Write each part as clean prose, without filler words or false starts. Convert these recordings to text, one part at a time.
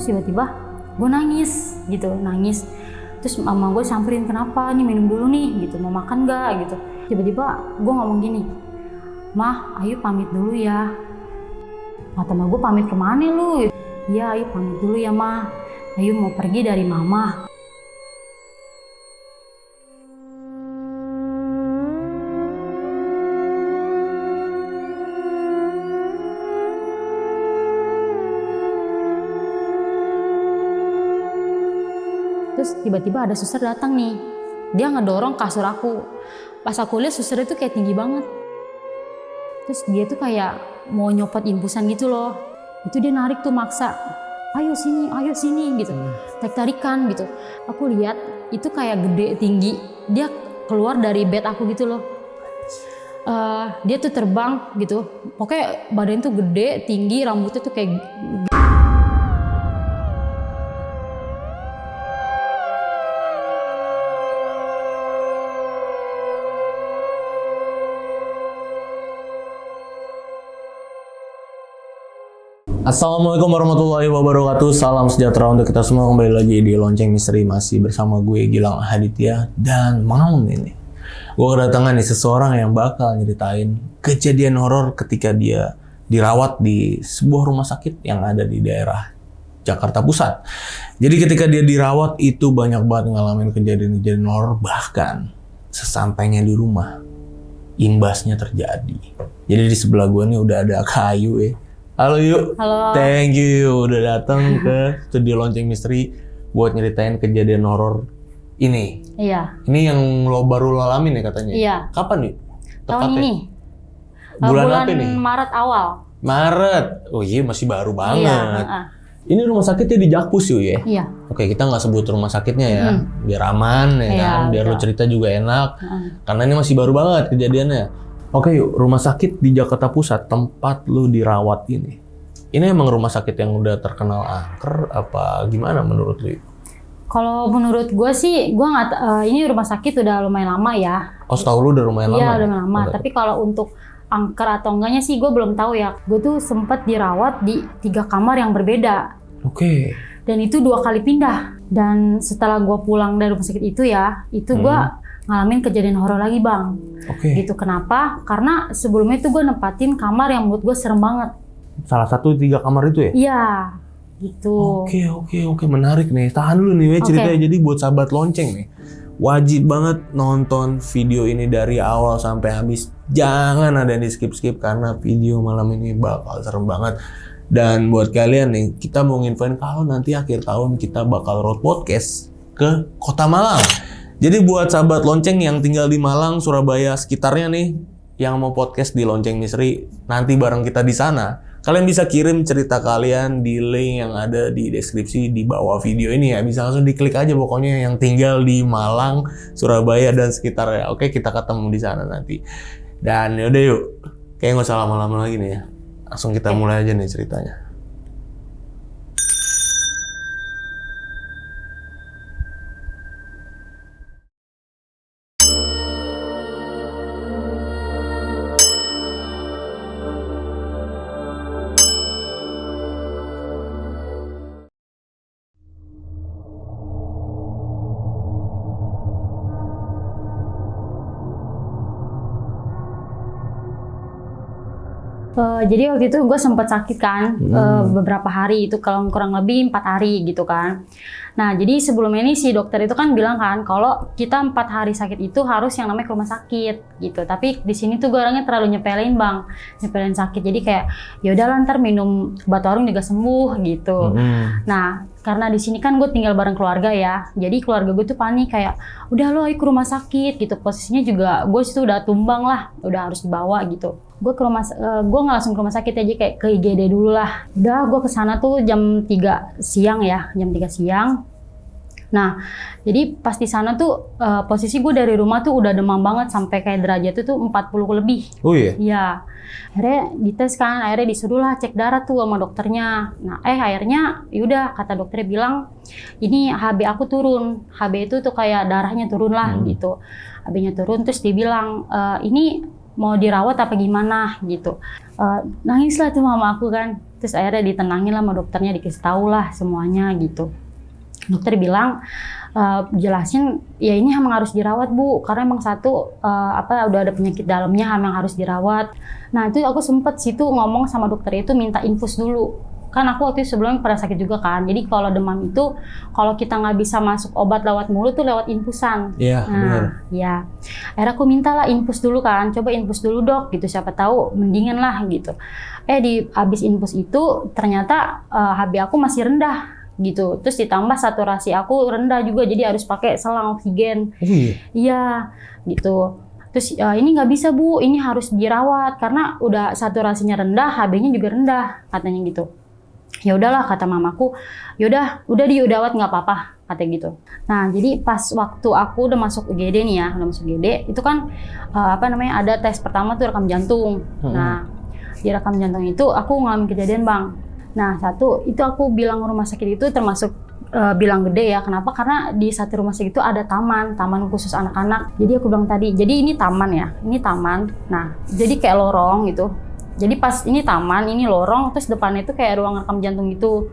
Terus tiba-tiba gue nangis gitu, nangis. Terus mama gue samperin, kenapa nih, minum dulu nih gitu, mau makan gak gitu. Tiba-tiba gue ngomong gini, Mah, Ayu pamit dulu ya. Kata mama gue, pamit kemana lu? Iya, Ayu pamit dulu ya Mah, Ayu mau pergi dari mama. Terus tiba-tiba ada suster datang nih, dia ngedorong kasur aku. Pas aku lihat suster itu kayak tinggi banget. Terus dia tuh kayak mau nyopot infusan gitu loh. Itu dia narik tuh maksa, ayo sini gitu, tarik-tarikan gitu. Aku lihat itu kayak gede tinggi, dia keluar dari bed aku gitu loh. Dia tuh terbang gitu, pokoknya badan tuh gede, tinggi, rambutnya tuh kayak Assalamualaikum warahmatullahi wabarakatuh. Salam sejahtera untuk kita semua. Kembali lagi di Lonceng Misteri, masih bersama gue Gilang Haditya. Dan malam ini gue kedatangan nih seseorang yang bakal nyeritain kejadian horor ketika dia dirawat di sebuah rumah sakit yang ada di daerah Jakarta Pusat. Jadi ketika dia dirawat itu banyak banget ngalamin kejadian-kejadian horor, bahkan sesampainya di rumah imbasnya terjadi. Jadi di sebelah gue nih udah ada Kak Ayu ya. Halo Yu. Halo. Thank you udah datang ke studio Lonceng Misteri buat nyeritain kejadian horor ini. Iya. Ini yang lo baru alamin ya katanya? Iya. Kapan Yu? Tahun ini. Bulan apa nih? Maret awal. Maret. Oh iya, masih baru banget. Iya. Ini rumah sakitnya di Jakpus Yu ya? Iya. Oke, kita nggak sebut rumah sakitnya ya, biar aman ya kan, biar lo cerita juga enak. Karena ini masih baru banget kejadiannya. Oke Yu, rumah sakit di Jakarta Pusat tempat lu dirawat ini. Ini emang rumah sakit yang udah terkenal angker apa gimana menurut lu? Kalau menurut gue sih, gue nggak. Ini rumah sakit udah lumayan lama ya. Oh, setahu lu udah lumayan lama? Iya, udah lumayan lama. Tapi kalau untuk angker atau enggaknya sih, gue belum tahu ya. Gue tuh sempat dirawat di 3 kamar yang berbeda. Oke. Dan itu 2 kali pindah. Dan setelah gue pulang dari rumah sakit itu ya, itu gue ngalamin kejadian horor lagi Bang. Oke. Gitu, kenapa? Karena sebelumnya tuh gue nempatin kamar yang menurut gue serem banget. Salah satu 3 kamar itu ya? Iya, gitu. Oke, menarik nih. Tahan dulu nih ceritanya. Jadi buat sahabat lonceng nih, wajib banget nonton video ini dari awal sampai habis. Jangan ada yang di skip-skip karena video malam ini bakal serem banget. Dan buat kalian nih, kita mau nginfoin kalau nanti akhir tahun kita bakal road podcast ke Kota Malang. Jadi buat sahabat lonceng yang tinggal di Malang, Surabaya sekitarnya nih, yang mau podcast di Lonceng Misteri nanti bareng kita di sana, kalian bisa kirim cerita kalian di link yang ada di deskripsi di bawah video ini ya. Bisa langsung diklik aja pokoknya yang tinggal di Malang, Surabaya dan sekitarnya. Oke, kita ketemu di sana nanti. Dan yaudah yuk, kayak nggak usah lama-lama lagi nih ya. Langsung kita mulai aja nih ceritanya. Jadi waktu itu gue sempat sakit kan, beberapa hari itu, kalau kurang lebih 4 hari gitu kan. Nah jadi sebelumnya ini si dokter itu kan bilang kan kalau kita 4 hari sakit itu harus yang namanya ke rumah sakit gitu. Tapi di sini tuh gue orangnya terlalu nyepelin Bang, nyepelin sakit. Jadi kayak ya udahlah ntar minum obat warung juga sembuh gitu. Nah karena di sini kan gue tinggal bareng keluarga ya, jadi keluarga gue tuh panik kayak udah lo ayo ke rumah sakit gitu. Posisinya juga gue situ udah tumbang lah, udah harus dibawa gitu. Gue ke rumah, gue nggak langsung ke rumah sakit aja, kayak ke IGD dulu lah. Udah gue kesana tuh jam 3 siang ya, jam 3 siang. Nah, jadi pas di sana tuh posisi gue dari rumah tuh udah demam banget sampai kayak derajat tuh 40 lebih. Oh iya? Iya. Akhirnya dites kan, akhirnya disuruh lah cek darah tuh sama dokternya. Nah, akhirnya yaudah kata dokternya bilang ini HB aku turun. HB itu tuh kayak darahnya turun lah gitu. HB-nya turun, terus dia bilang ini mau dirawat apa gimana gitu. Nangis lah tuh mama aku kan. Terus akhirnya ditenangin lah sama dokternya, dikasih tahu lah semuanya gitu. Dokter bilang, jelasin ya ini emang harus dirawat Bu, karena emang satu udah ada penyakit dalamnya emang harus dirawat. Nah itu aku sempet situ ngomong sama dokter itu minta infus dulu. Kan aku waktu itu sebelumnya pernah sakit juga kan, jadi kalau demam itu kalau kita nggak bisa masuk obat lewat mulut tuh lewat infusan. Iya, benar. Ya, akhirnya aku minta lah infus dulu kan, coba infus dulu dok gitu, siapa tahu mendingan lah gitu. Habis infus itu ternyata HB aku masih rendah gitu, terus ditambah saturasi aku rendah juga, jadi harus pakai selang oksigen. Iya, gitu. Terus ini nggak bisa Bu, ini harus dirawat karena udah saturasinya rendah, HB-nya juga rendah katanya gitu. Ya udahlah kata mamaku, udah dirawat nggak apa-apa katanya gitu. Nah jadi pas waktu aku udah masuk UGD nih ya, udah masuk UGD itu kan ada tes pertama tuh rekam jantung. Nah di rekam jantung itu aku ngalamin kejadian Bang. Nah satu itu aku bilang rumah sakit itu termasuk bilang gede ya. Kenapa? Karena di satu rumah sakit itu ada taman khusus anak-anak. Jadi aku bilang tadi, jadi ini taman ya, ini taman. Nah jadi kayak lorong gitu. Jadi pas ini taman, ini lorong, terus depannya itu kayak ruang rekam jantung gitu.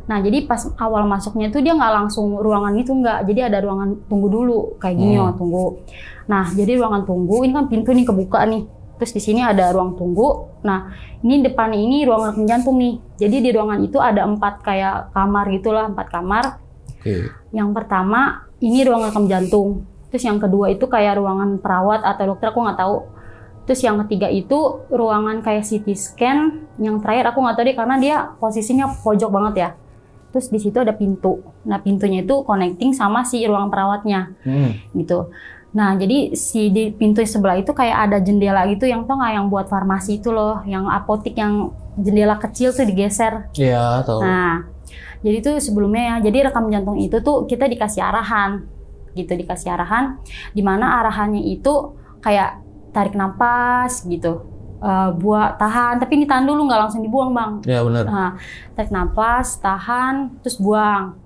Nah jadi pas awal masuknya itu dia nggak langsung ruangan itu nggak, jadi ada ruangan tunggu dulu kayak gini tunggu. Nah jadi ruangan tunggu ini kan pintu nih kebuka nih, terus di sini ada ruang tunggu. Nah ini depannya ini ruang rekam jantung nih. Jadi di ruangan itu ada 4 kayak kamar gitulah, 4 kamar. Yang pertama ini ruang rekam jantung, terus yang kedua itu kayak ruangan perawat atau dokter aku nggak tahu. Terus yang ketiga itu ruangan kayak CT scan. Yang terakhir aku nggak tahu deh karena dia posisinya pojok banget ya. Terus di situ ada pintu. Nah pintunya itu connecting sama si ruang perawatnya, gitu. Nah jadi di pintu sebelah itu kayak ada jendela gitu yang tau nggak yang buat farmasi itu loh, yang apotik yang jendela kecil tuh digeser. Iya tahu. Nah jadi itu sebelumnya ya. Jadi rekam jantung itu tuh kita dikasih arahan, gitu dikasih arahan. Dimana arahannya itu kayak tarik napas gitu, buat tahan, tapi ini tahan dulu nggak langsung dibuang Bang. Ya benar. Nah, tarik napas, tahan, terus buang.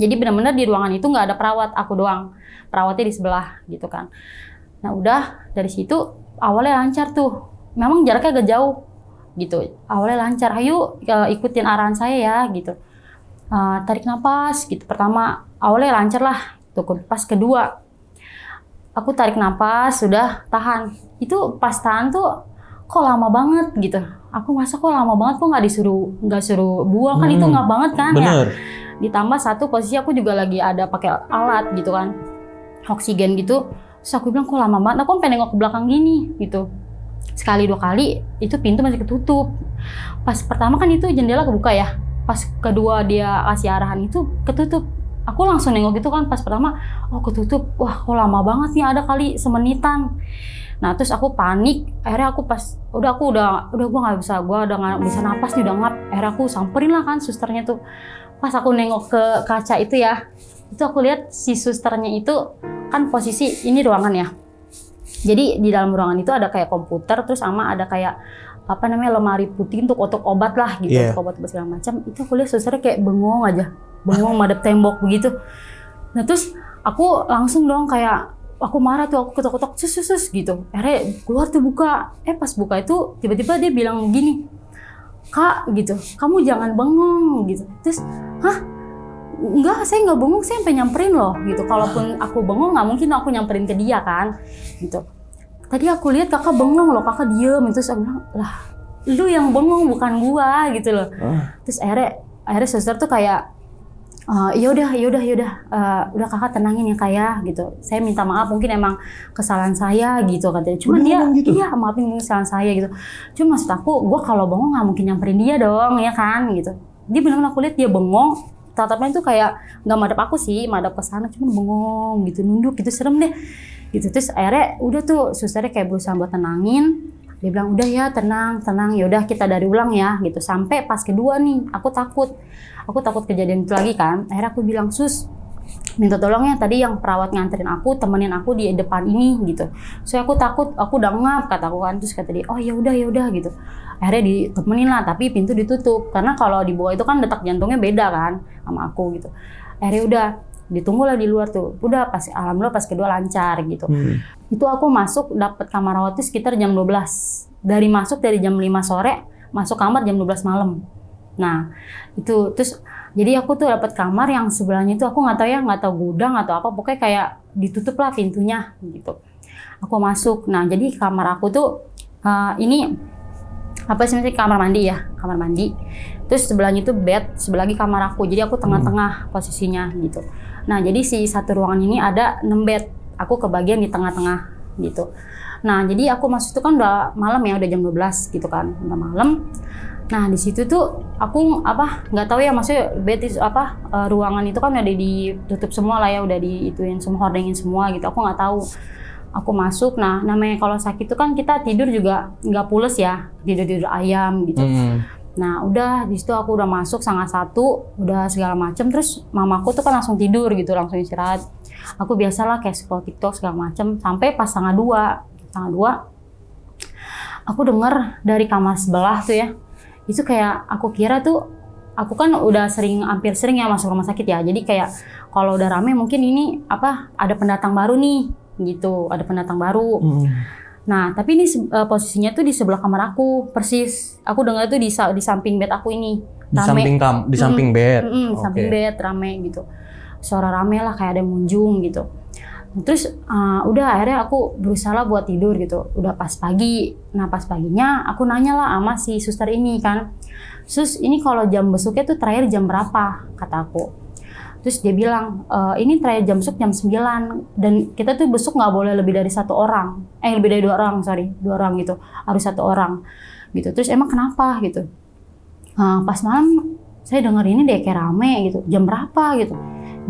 Jadi benar-benar di ruangan itu nggak ada perawat, aku doang. Perawatnya di sebelah gitu kan. Nah udah dari situ awalnya lancar tuh, memang jaraknya agak jauh gitu. Awalnya lancar, ayo ikutin arahan saya ya gitu. Tarik napas gitu. Pertama awalnya lancar lah, tuh pas kedua. Aku tarik napas, sudah tahan. Itu pas tahan tuh kok lama banget gitu. Aku masa kok lama banget, kok nggak suruh buang kan itu nggak banget kan. Bener. Ya. Ditambah satu posisi aku juga lagi ada pakai alat gitu kan, oksigen gitu. Terus aku bilang kok lama banget. Aku pengen nengok ke belakang gini gitu. Sekali 2 kali itu pintu masih ketutup. Pas pertama kan itu jendela kebuka ya. Pas kedua dia kasih arahan itu ketutup. Aku langsung nengok gitu kan pas pertama, oh ketutup, wah kok lama banget nih, ada kali semenitan. Nah terus aku panik, akhirnya aku udah gue nggak bisa, gue udah nggak bisa napas nih, udah ngap. Akhirnya aku samperin lah kan susternya tuh. Pas aku nengok ke kaca itu ya, itu aku lihat si susternya itu kan posisi ini ruangan ya. Jadi di dalam ruangan itu ada kayak komputer, terus sama ada kayak lemari putih untuk obat lah gitu, untuk obat segala macam. Itu aku lihat susternya kayak bengong aja. Bengong madep tembok begitu. Nah terus aku langsung dong kayak aku marah tuh, aku ketok-ketok sus gitu. Akhirnya keluar tuh buka. Pas buka itu tiba-tiba dia bilang gini, Kak gitu, kamu jangan bengong gitu. Terus enggak, saya nggak bengong, saya sampai nyamperin loh gitu. Kalaupun aku bengong nggak mungkin aku nyamperin ke dia kan gitu. Tadi aku lihat kakak bengong loh, kakak diem. Terus aku bilang, lah lu yang bengong bukan gua gitu loh. Terus akhirnya suster tuh kayak yaudah, udah kakak tenangin ya kayak gitu. Saya minta maaf, mungkin emang kesalahan saya gitu katanya. Cuma dia, gitu? Iya maafin kesalahan saya gitu. Cuma maksud aku, gue kalau bengong nggak mungkin nyamperin dia dong, ya kan gitu. Dia bilang aku lihat dia bengong, tatapnya itu kayak nggak madep aku sih, madep ke sana, cuma bengong gitu, nunduk gitu, serem deh. Gitu terus akhirnya udah tuh susternya kayak berusaha buat tenangin. Dia bilang udah ya tenang, yaudah kita dari ulang ya gitu. Sampai pas kedua nih, aku takut kejadian itu lagi kan. Akhirnya aku bilang, sus minta tolong ya, tadi yang perawat nganterin aku, temenin aku di depan ini gitu. So aku takut, aku udah ngap kataku kan. Terus kata dia, oh ya udah gitu. Akhirnya ditemenin lah, tapi pintu ditutup karena kalau di bawah itu kan detak jantungnya beda kan sama aku gitu. Akhirnya udah ditunggu lah di luar tuh. Udah alhamdulillah pas kedua lancar gitu. Itu aku masuk dapat kamar rawat itu sekitar jam 12. Dari jam 5 sore masuk kamar jam 12 malam. Nah itu terus jadi aku tuh dapat kamar yang sebelahnya itu aku nggak tahu gudang atau apa, pokoknya kayak ditutup lah pintunya gitu. Aku masuk, nah jadi kamar aku tuh ini apa sih namanya, kamar mandi ya, kamar mandi. Terus sebelahnya itu bed, sebelah lagi kamar aku. Jadi aku tengah-tengah posisinya gitu. Nah jadi si satu ruangan ini ada 6 bed, aku kebagian di tengah-tengah gitu. Nah jadi aku masuk itu kan udah malam ya, udah jam 12 gitu kan, udah malam. Nah di situ tuh aku nggak tahu ya, maksudnya bed itu ruangan itu kan udah ditutup semua lah ya, udah diituin semua, hordengin semua gitu. Aku nggak tahu. Aku masuk, nah namanya kalau sakit itu kan kita tidur juga nggak pules ya, tidur ayam gitu. Nah udah di situ aku udah masuk 1:30, udah segala macem, terus mamaku tuh kan langsung tidur gitu, langsung istirahat. Aku biasalah kayak scroll TikTok segala macem, sampai pas 1:30 aku denger dari kamar sebelah tuh ya, itu kayak aku kira tuh, aku kan udah hampir sering ya masuk rumah sakit ya, jadi kayak kalau udah rame mungkin ini ada pendatang baru nih gitu, ada pendatang baru. Nah tapi ini posisinya tuh di sebelah kamar aku persis. Aku dengar tuh di samping bed aku ini rame. Di samping bed. Di samping bed rame gitu, suara rame lah kayak ada yang munjung gitu. Terus udah akhirnya aku berusaha buat tidur gitu. Udah pas pagi, nah pas paginya aku nanya lah sama si suster ini kan, "Sus, ini kalau jam besuknya tuh terakhir jam berapa?" kata aku. Terus dia bilang, ini terakhir jam besuk jam 9, dan kita tuh besuk nggak boleh lebih dari 1 orang, lebih dari 2 orang, 2 orang gitu, harus 1 orang gitu. Terus emang kenapa gitu? Pas malam saya denger ini deh kayak rame gitu, jam berapa gitu?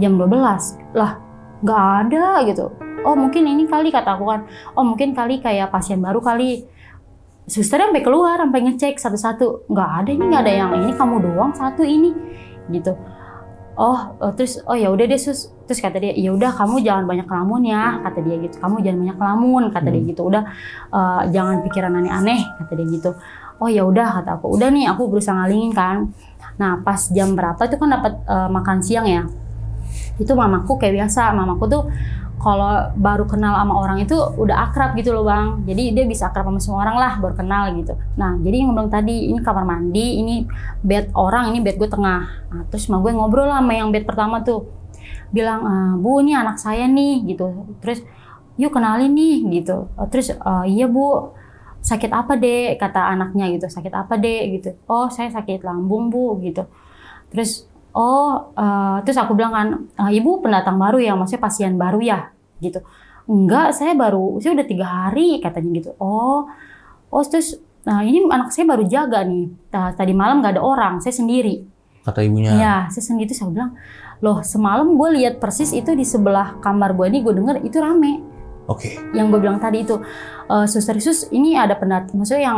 Jam 12, lah nggak ada gitu. Oh mungkin ini kali, kata aku kan, oh mungkin kali kayak pasien baru kali. Susternya sampai keluar, sampai ngecek satu-satu, nggak ada, ini nggak ada yang ini, kamu doang satu ini gitu. Terus ya udah deh sus, terus kata dia, ya udah kamu jangan banyak ngelamun ya, kata dia gitu, kamu jangan banyak ngelamun, kata dia gitu, udah jangan pikiran aneh-aneh, kata dia gitu. Oh ya udah, kata aku, udah nih aku berusaha ngalingin kan. Nah pas jam berapa itu kan dapat makan siang ya, itu mamaku kayak biasa, mamaku tuh kalau baru kenal sama orang itu udah akrab gitu loh bang, jadi dia bisa akrab sama semua orang lah, baru kenal gitu. Nah jadi yang bilang tadi, ini kamar mandi, ini bed orang, ini bed gue tengah. Nah, terus sama gue ngobrol lah sama yang bed pertama tuh, bilang, "Bu ini anak saya nih," gitu. Terus yuk kenalin nih gitu. Terus iya bu, sakit apa dek, kata anaknya gitu, sakit apa dek gitu. Oh saya sakit lambung bu gitu. Terus terus aku bilang kan, ibu pendatang baru ya, maksudnya pasien baru ya gitu. Enggak, saya udah 3 hari katanya gitu. Terus ini anak saya baru jaga nih, tadi malam nggak ada orang, saya sendiri, kata ibunya. Iya saya sendiri. Terus saya bilang, loh semalam gue lihat persis itu di sebelah kamar gue nih, gue denger itu rame. Yang gue bilang tadi itu, suster ini ada pendatang, maksudnya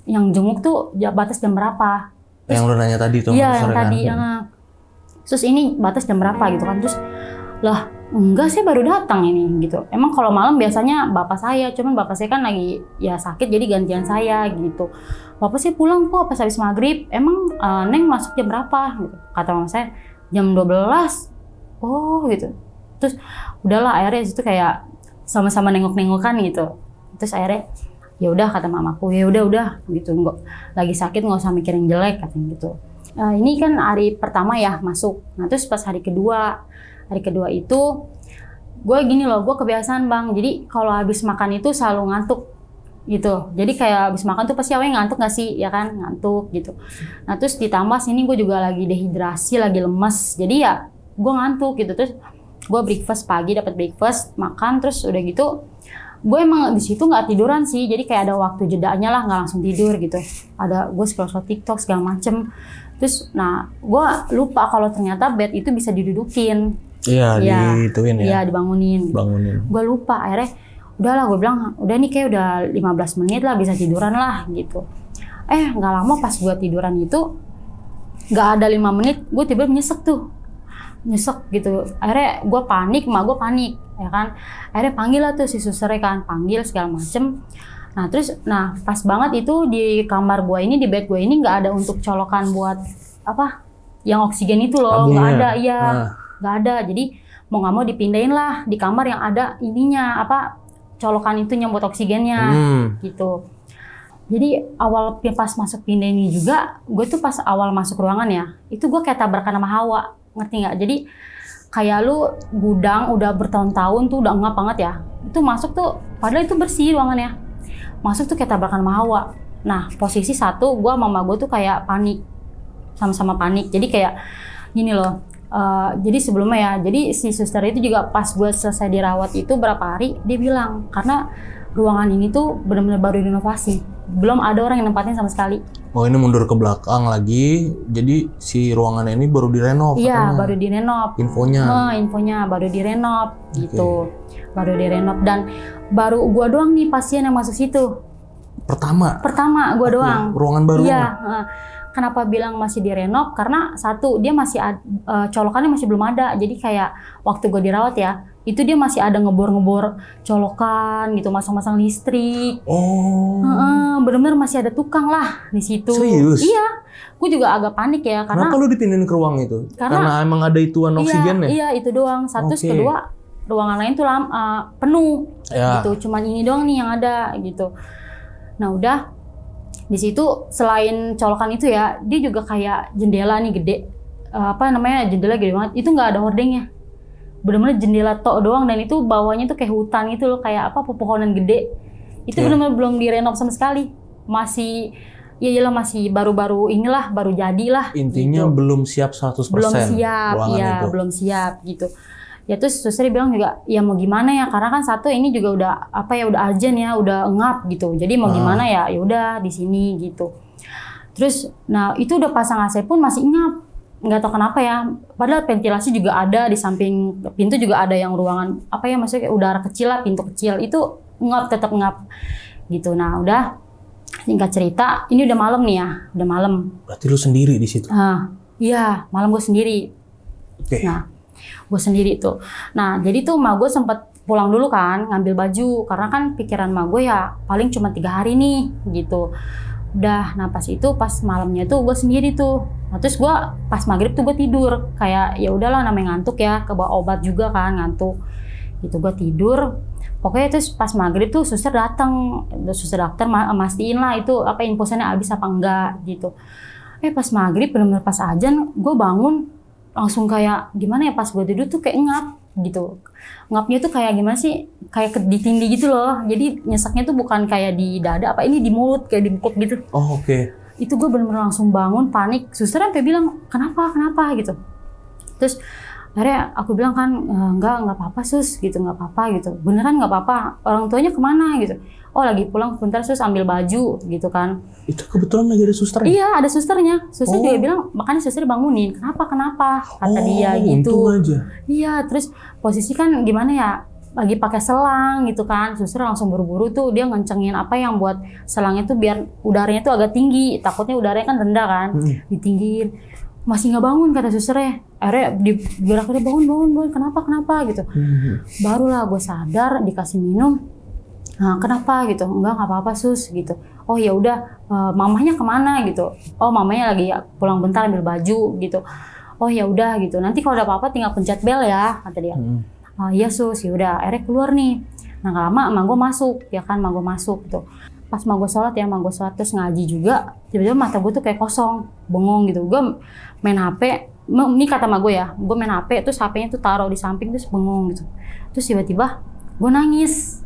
yang jenguk tuh batas jam berapa? Terus, yang lu nanya tadi tuh. Iya yang tadi. Terus ini batas jam berapa gitu kan? Terus lah enggak, saya baru datang ini gitu. Emang kalau malam biasanya bapak saya, cuman bapak saya kan lagi ya sakit, jadi gantian saya gitu. Bapak saya pulang kok pas habis maghrib. Emang Neng masuk jam berapa gitu? Kata mama saya jam 12. Oh gitu. Terus udahlah akhirnya itu kayak sama-sama nengok-nengokan gitu. Terus akhirnya ya udah, kata mamaku, ya udah gitu, nggak lagi sakit nggak usah mikirin jelek, katanya gitu. Ini kan hari pertama ya masuk. Nah terus pas hari kedua itu gue gini loh, gue kebiasaan bang, jadi kalau habis makan itu selalu ngantuk gitu. Jadi kayak habis makan tuh pasti awalnya ngantuk gak sih, ya kan, ngantuk gitu. Nah terus ditambah sini gue juga lagi dehidrasi, lagi lemes, jadi ya gue ngantuk gitu. Terus gue breakfast pagi, dapat breakfast, makan, terus udah gitu gue emang di situ nggak tiduran sih, jadi kayak ada waktu jedanya lah, nggak langsung tidur gitu. Ada gue scroll TikTok segala macem. Terus nah gue lupa kalau ternyata bed itu bisa didudukin. Iya, diituin ya. Iya, dibangunin. Gue lupa, akhirnya udahlah gue bilang, udah nih kayak udah 15 menit lah bisa tiduran lah gitu. Nggak lama pas gue tiduran itu, nggak ada 5 menit gue tiba-tiba nyesek gitu. Akhirnya gue panik, emak gue panik, ya kan. Akhirnya panggil lah tuh si susternya kan, panggil segala macem. Nah terus, pas banget itu di kamar gue ini, di bed gue ini nggak ada untuk colokan buat yang oksigen itu loh, nggak ada, iya, nggak ada. Jadi mau nggak mau dipindahin lah di kamar yang ada ininya, colokan itunya buat oksigennya, gitu. Jadi awal pas masuk pindah ini juga, gue tuh pas awal masuk ruangan ya, itu gue kayak tabrakan sama Hawa, ngerti nggak? Jadi kayak lu gudang udah bertahun-tahun tuh udah ngap banget ya, itu masuk tuh, padahal itu bersih ruangannya, masuk tuh kayak tabrakan sama Hawa. Nah posisi satu, gue sama mama gue tuh kayak panik, sama-sama panik. Jadi kayak gini loh, jadi sebelumnya ya, jadi si suster itu juga pas gue selesai dirawat itu berapa hari, dia bilang karena ruangan ini tuh benar-benar baru direnovasi, belum ada orang yang nempatin sama sekali. Oh ini mundur ke belakang lagi, jadi si ruangan ini baru direnov. Iya baru direnov. Infonya baru direnov gitu, baru direnov dan baru gua doang nih pasien yang masuk situ. Pertama gua doang. Ruangan baru. Iya. Kenapa bilang masih direnov? Karena satu dia masih colokannya masih belum ada, jadi kayak waktu gua dirawat ya. Itu dia masih ada ngebor-ngebor colokan gitu, masang-masang listrik. Oh. Bener-bener masih ada tukang lah di situ. Serius? Iya. Gue juga agak panik ya karena. Kenapa lu dipindahin ke ruang itu? Karena emang ada ituan oksigennya? Iya, itu doang. Satu, kedua ruangan lain tuh penuh. Gitu. Cuman ini doang nih yang ada gitu. Nah udah di situ selain colokan itu ya, dia juga kayak jendela nih gede. Jendela gede banget. Itu nggak ada hordengnya. Bener-bener jendela tok doang dan itu bawahnya tuh kayak hutan gitu loh, kayak pepohonan gede. Itu bener-bener belum direnov sama sekali. Masih masih baru-baru inilah, baru jadilah. Intinya gitu. Belum siap 100%. Belum siap, iya belum siap gitu. Ya terus suster bilang juga, ya mau gimana ya, karena kan satu ini juga udah udah urgent ya, udah ngap gitu. Jadi mau gimana ya, udah di sini gitu. Terus, nah itu udah pasang AC pun masih ngap. Nggak tahu kenapa ya, padahal ventilasi juga ada di samping pintu juga ada yang ruangan maksudnya kayak udara kecil lah, pintu kecil itu ngap, tetap ngap gitu. Nah udah singkat cerita, ini udah malam nih ya, udah malam. Berarti lu sendiri di situ? Iya, malam gue sendiri. Nah gue sendiri tuh. Nah jadi tuh emak gue sempat pulang dulu kan, ngambil baju karena kan pikiran emak gue ya paling cuma 3 hari nih gitu. Udah, nah pas malamnya tuh gue sendiri tuh. Nah terus gue pas maghrib tuh gue tidur, kayak ya udahlah namanya ngantuk ya, kebawa obat juga kan ngantuk. Gitu gue tidur. Pokoknya terus pas maghrib tuh suster datang, suster dokter mastiin lah itu infusannya habis apa enggak gitu. Pas maghrib benar-benar pas azan gue bangun langsung kayak gimana ya, pas gue tidur tuh kayak ngap gitu. Ngapnya tuh kayak gimana sih? Kayak di tindi gitu loh. Jadi nyeseknya tuh bukan kayak di dada, ini di mulut, kayak dibekuk gitu. Oh oke. Itu gue bener-bener langsung bangun, panik. Suster sampai bilang, kenapa gitu. Terus akhirnya aku bilang kan, enggak apa-apa sus gitu, enggak apa-apa gitu. Beneran enggak apa-apa, orang tuanya kemana gitu. Oh lagi pulang sebentar sus, ambil baju gitu kan. Itu kebetulan lagi ada susternya? Iya ada susternya. Suster juga bilang, makanya suster bangunin. Kenapa? Kata dia gitu. Untung aja. Iya terus posisi kan gimana ya, lagi pakai selang gitu kan. Suster langsung buru-buru tuh dia ngencengin yang buat selangnya tuh biar udaranya tuh agak tinggi. Takutnya udaranya kan rendah kan, ditinggiin. Masih nggak bangun kata susternya. Akhirnya digerak dia bangun, kenapa gitu. Barulah gue sadar, dikasih minum. Nah kenapa gitu? Enggak apa-apa sus gitu. Oh ya udah, mamahnya kemana gitu? Oh mamanya lagi pulang bentar ambil baju gitu. Oh ya udah gitu. Nanti kalau ada apa-apa tinggal pencet bel ya kata dia. Iya sus, ya udah. Akhirnya keluar nih. Nah nggak lama emak gue masuk, ya kan emak gue masuk gitu. Pas emak gue sholat terus ngaji juga. Tiba-tiba mata gue tuh kayak kosong, bengong gitu. Gue main HP. Ini kata emak gue ya, gue main HP terus HP-nya tuh taruh di samping terus bengong gitu. Terus tiba-tiba gue nangis.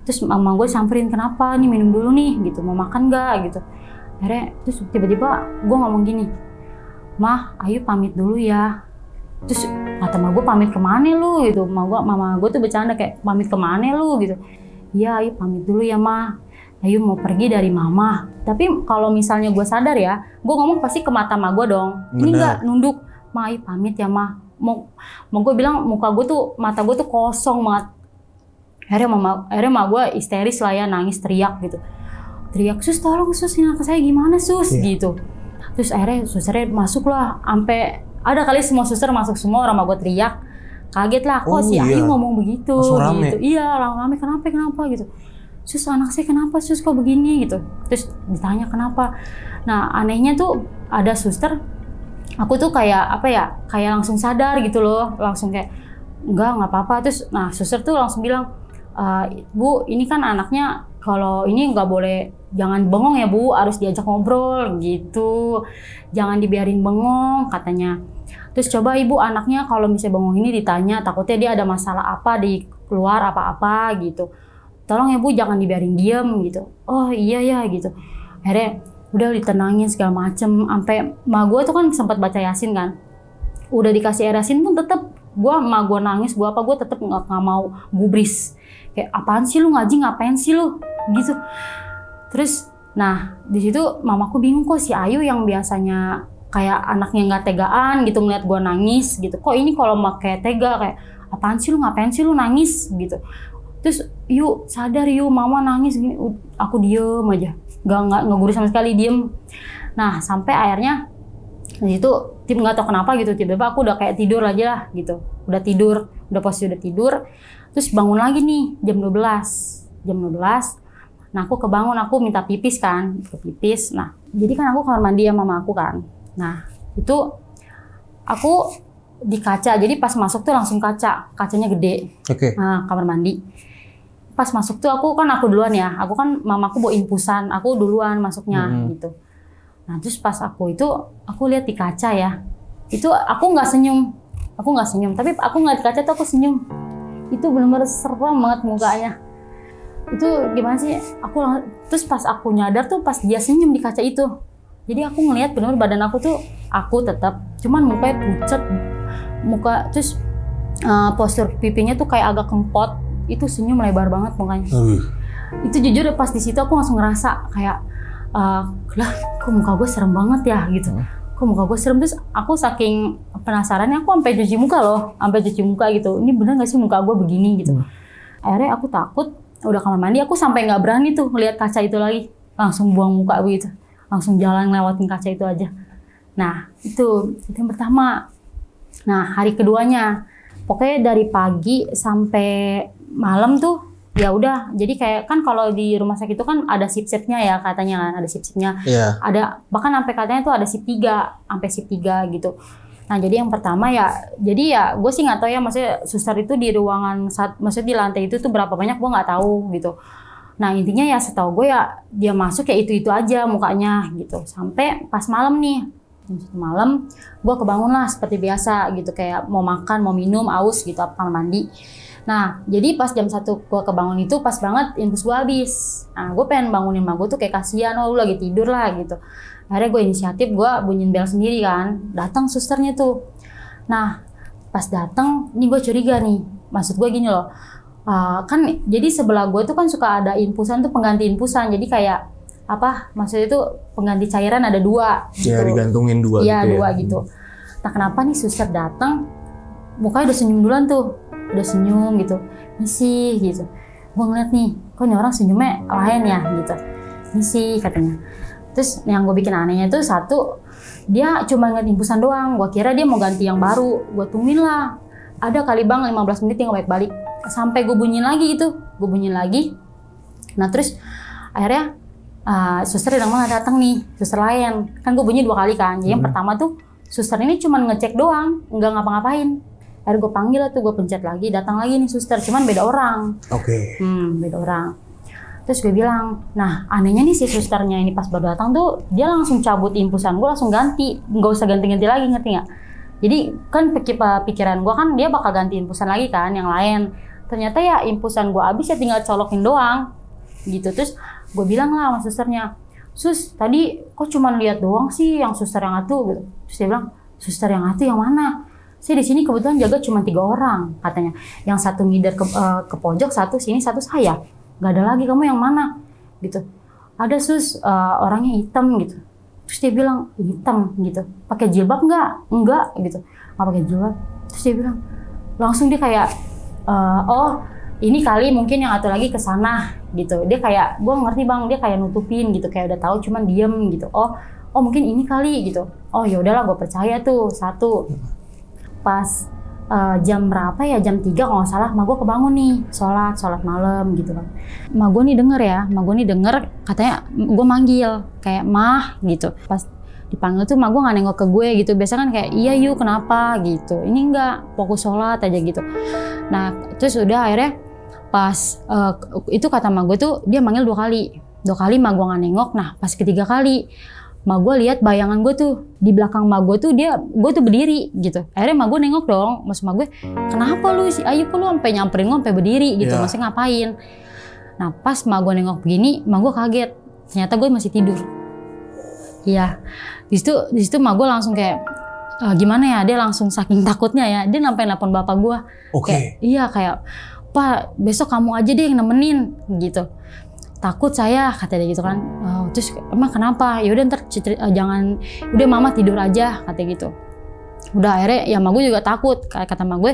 Terus mama gue samperin, kenapa nih, minum dulu nih gitu, mau makan nggak gitu. Akhirnya terus tiba-tiba gue ngomong gini, mah Ayu pamit dulu ya. Terus kata mama gue, pamit kemana lu gitu. Mama gue tuh bercanda kayak, pamit kemana lu gitu. Iya Ayu pamit dulu ya mah, Ayu mau pergi dari mama. Tapi kalau misalnya gue sadar ya, gue ngomong pasti ke mata mama gue dong. Ini nggak nunduk, mah Ayu pamit ya mah. Mau gue bilang mata gue tuh kosong banget. Akhirnya mama gue histeris lah ya, nangis teriak gitu. Teriak, sus tolong sus, anak saya gimana sus gitu. Terus akhirnya susternya masuk lah, sampai ada kali semua suster masuk semua, orang mama gue teriak. Kaget lah, kok si Ayu ngomong begitu gitu. Iya, rame kenapa gitu. Sus anak saya kenapa sus kok begini gitu. Terus ditanya kenapa. Nah anehnya tuh ada suster, aku tuh kayak kayak langsung sadar gitu loh, langsung kayak enggak apa-apa. Terus nah suster tuh langsung bilang, Bu ini kan anaknya kalau ini nggak boleh, jangan bengong ya Bu, harus diajak ngobrol gitu, jangan dibiarin bengong katanya. Terus coba Ibu anaknya kalau misalnya bengong ini ditanya, takutnya dia ada masalah apa di keluar apa-apa gitu. Tolong ya Bu jangan dibiarin diem gitu. Oh iya ya gitu. Akhirnya udah ditenangin segala macem. Sampai emak gue tuh kan sempat baca Yasin kan. Udah dikasih air Yasin pun tetep emak gue nangis, gue tetep nggak mau gubris. Kayak apaan sih lu ngaji, ngapain sih lu gitu. Terus nah di situ mamaku bingung, kok si Ayu yang biasanya kayak anaknya nggak tegaan gitu ngeliat gue nangis gitu, kok ini kalau kayak tega, kayak apaan sih lu, ngapain sih lu nangis gitu. Terus yuk sadar yuk mama nangis gini. Aku diem aja, nggak gurih sama sekali, diem. Nah sampai akhirnya di situ tim nggak tahu kenapa gitu, tiba-tiba aku udah kayak tidur aja lah gitu, udah tidur, udah posisi udah tidur. Terus bangun lagi nih jam 12. Nah aku kebangun, aku minta pipis kan, pipis. Nah jadi kan aku kamar mandi sama mama aku kan. Nah itu aku di kaca, jadi pas masuk tuh langsung kacanya gede. Oke. Nah, kamar mandi. Pas masuk tuh aku duluan ya, aku kan mamaku bawa infusan, aku duluan masuknya gitu. Nah terus pas aku lihat di kaca ya, itu aku nggak senyum, tapi aku ngeliat di kaca tuh aku senyum. Itu benar-benar serem banget mukanya. Itu gimana sih? Terus pas aku nyadar tuh pas dia senyum di kaca itu. Jadi aku ngelihat benar badan aku tetap, cuman mukanya pucat, terus postur pipinya tuh kayak agak kempot, itu senyum lebar banget mukanya. Itu jujur pas di situ aku langsung ngerasa kayak, lah kok muka gue serem banget ya gitu. Kok muka gue serem, terus aku saking penasarannya aku sampai cuci muka gitu. Ini bener nggak sih muka gue begini gitu. Akhirnya aku takut, udah kamar mandi aku sampai nggak berani tuh lihat kaca itu lagi, langsung buang muka gitu. Langsung jalan lewatin kaca itu aja. Nah itu yang pertama. Nah hari keduanya, pokoknya dari pagi sampai malam tuh ya udah. Jadi kayak kan kalau di rumah sakit itu kan ada shift-shiftnya ya katanya kan, ada shift-shiftnya. Yeah. Ada bahkan sampai katanya tuh ada shift 3, sampai shift 3 gitu. Nah jadi yang pertama ya, jadi ya gue sih nggak tahu ya, maksudnya suster itu di ruangan maksudnya di lantai itu tuh berapa banyak gue nggak tahu gitu. Nah intinya ya setahu gue ya dia masuk ya itu aja mukanya gitu. Sampai pas malam nih, jam 1 malam gue kebangun lah seperti biasa gitu, kayak mau makan, mau minum, aus gitu, kamar mandi. Nah jadi pas jam 1 gue kebangun itu pas banget infus gue habis. Nah gue pengen bangunin emak gue tuh kayak kasihan, lu lagi tidur lah gitu. Akhirnya gue inisiatif, gue bunyiin bel sendiri kan. Datang susternya tuh. Nah pas datang ini gue curiga nih, maksud gue gini loh. Kan jadi sebelah gue tuh kan suka ada infusan tuh, pengganti infusan, jadi kayak apa maksudnya itu pengganti cairan ada 2 gitu. Ya digantungin 2 ya, gitu 2 gitu. Nah kenapa nih suster datang mukanya udah senyum duluan tuh, udah senyum gitu, misi gitu. Gue ngeliat nih, kok nih orang senyumnya lain ya gitu, misi katanya. Terus yang gue bikin anehnya tuh satu, dia cuma ngeliat infusan doang. Gue kira dia mau ganti yang baru, gue tungguin lah. Ada kali bang 15 menit yang balik-balik. Sampai gue bunyiin lagi itu, Nah terus akhirnya suster udah malah datang nih, suster lain. Kan gue bunyi 2 kali kan. Jadi yang pertama tuh suster ini cuma ngecek doang, nggak ngapa-ngapain. Akhirnya gue panggil tuh, gue pencet lagi, datang lagi nih suster, cuman beda orang. Oke. Beda orang. Terus gue bilang, nah anehnya nih si susternya ini pas baru datang tuh dia langsung cabut infusan gue, langsung ganti, nggak usah ganti-ganti lagi, ngerti nggak? Jadi kan pikiran gue kan dia bakal ganti infusan lagi kan yang lain. Ternyata ya infusan gue habis ya tinggal colokin doang gitu. Terus gue bilang lah sama susternya, sus tadi kok cuma lihat doang sih yang suster yang atu gitu. Terus dia bilang, suster yang atu yang mana? Saya di sini kebetulan jaga cuma 3 orang katanya. Yang satu ngider ke pojok, satu sini, satu saya. Gak ada lagi, kamu yang mana? Gitu. Ada sus, orangnya hitam gitu. Terus dia bilang, hitam gitu. Pakai jilbab nggak? Enggak gitu. Nggak pakai jilbab. Terus dia bilang, langsung dia kayak, oh ini kali mungkin yang satu lagi ke sana gitu. Dia kayak, gue ngerti bang, dia kayak nutupin gitu, kayak udah tahu cuman diem gitu. Oh mungkin ini kali gitu. Oh ya udahlah, gue percaya tuh satu. Pas jam berapa ya, jam 3 kalau nggak salah, mak gue kebangun nih, sholat malam gitu kan. Mak gue nih denger katanya gue manggil kayak mah gitu. Pas dipanggil tuh mak gue nggak nengok ke gue gitu. Biasa kan kayak iya yuk kenapa gitu. Ini enggak, fokus sholat aja gitu. Nah terus udah akhirnya pas itu kata mak gue tuh dia manggil 2 kali mak gue nggak nengok. Nah pas ketiga kali mak gue lihat bayangan gue tuh di belakang mak gue tuh gue tuh berdiri gitu. Akhirnya mak gue nengok dong, maksud mak gue kenapa lu si Ayu kok lu sampai nyamperin gue sampai berdiri gitu, maksudnya ngapain? Nah pas mak gue nengok begini, mak gue kaget, ternyata gue masih tidur. Iya, di situ mak gue langsung kayak gimana ya, dia langsung saking takutnya ya, dia sampai nelpon bapak gue. Oke. Kayak Pak besok kamu aja deh yang nemenin gitu. Takut saya kata dia gitu kan. Terus emang kenapa? Ya udah ntar jangan, udah mama tidur aja kata gitu. Udah akhirnya ya mak gue juga takut, kata mak gue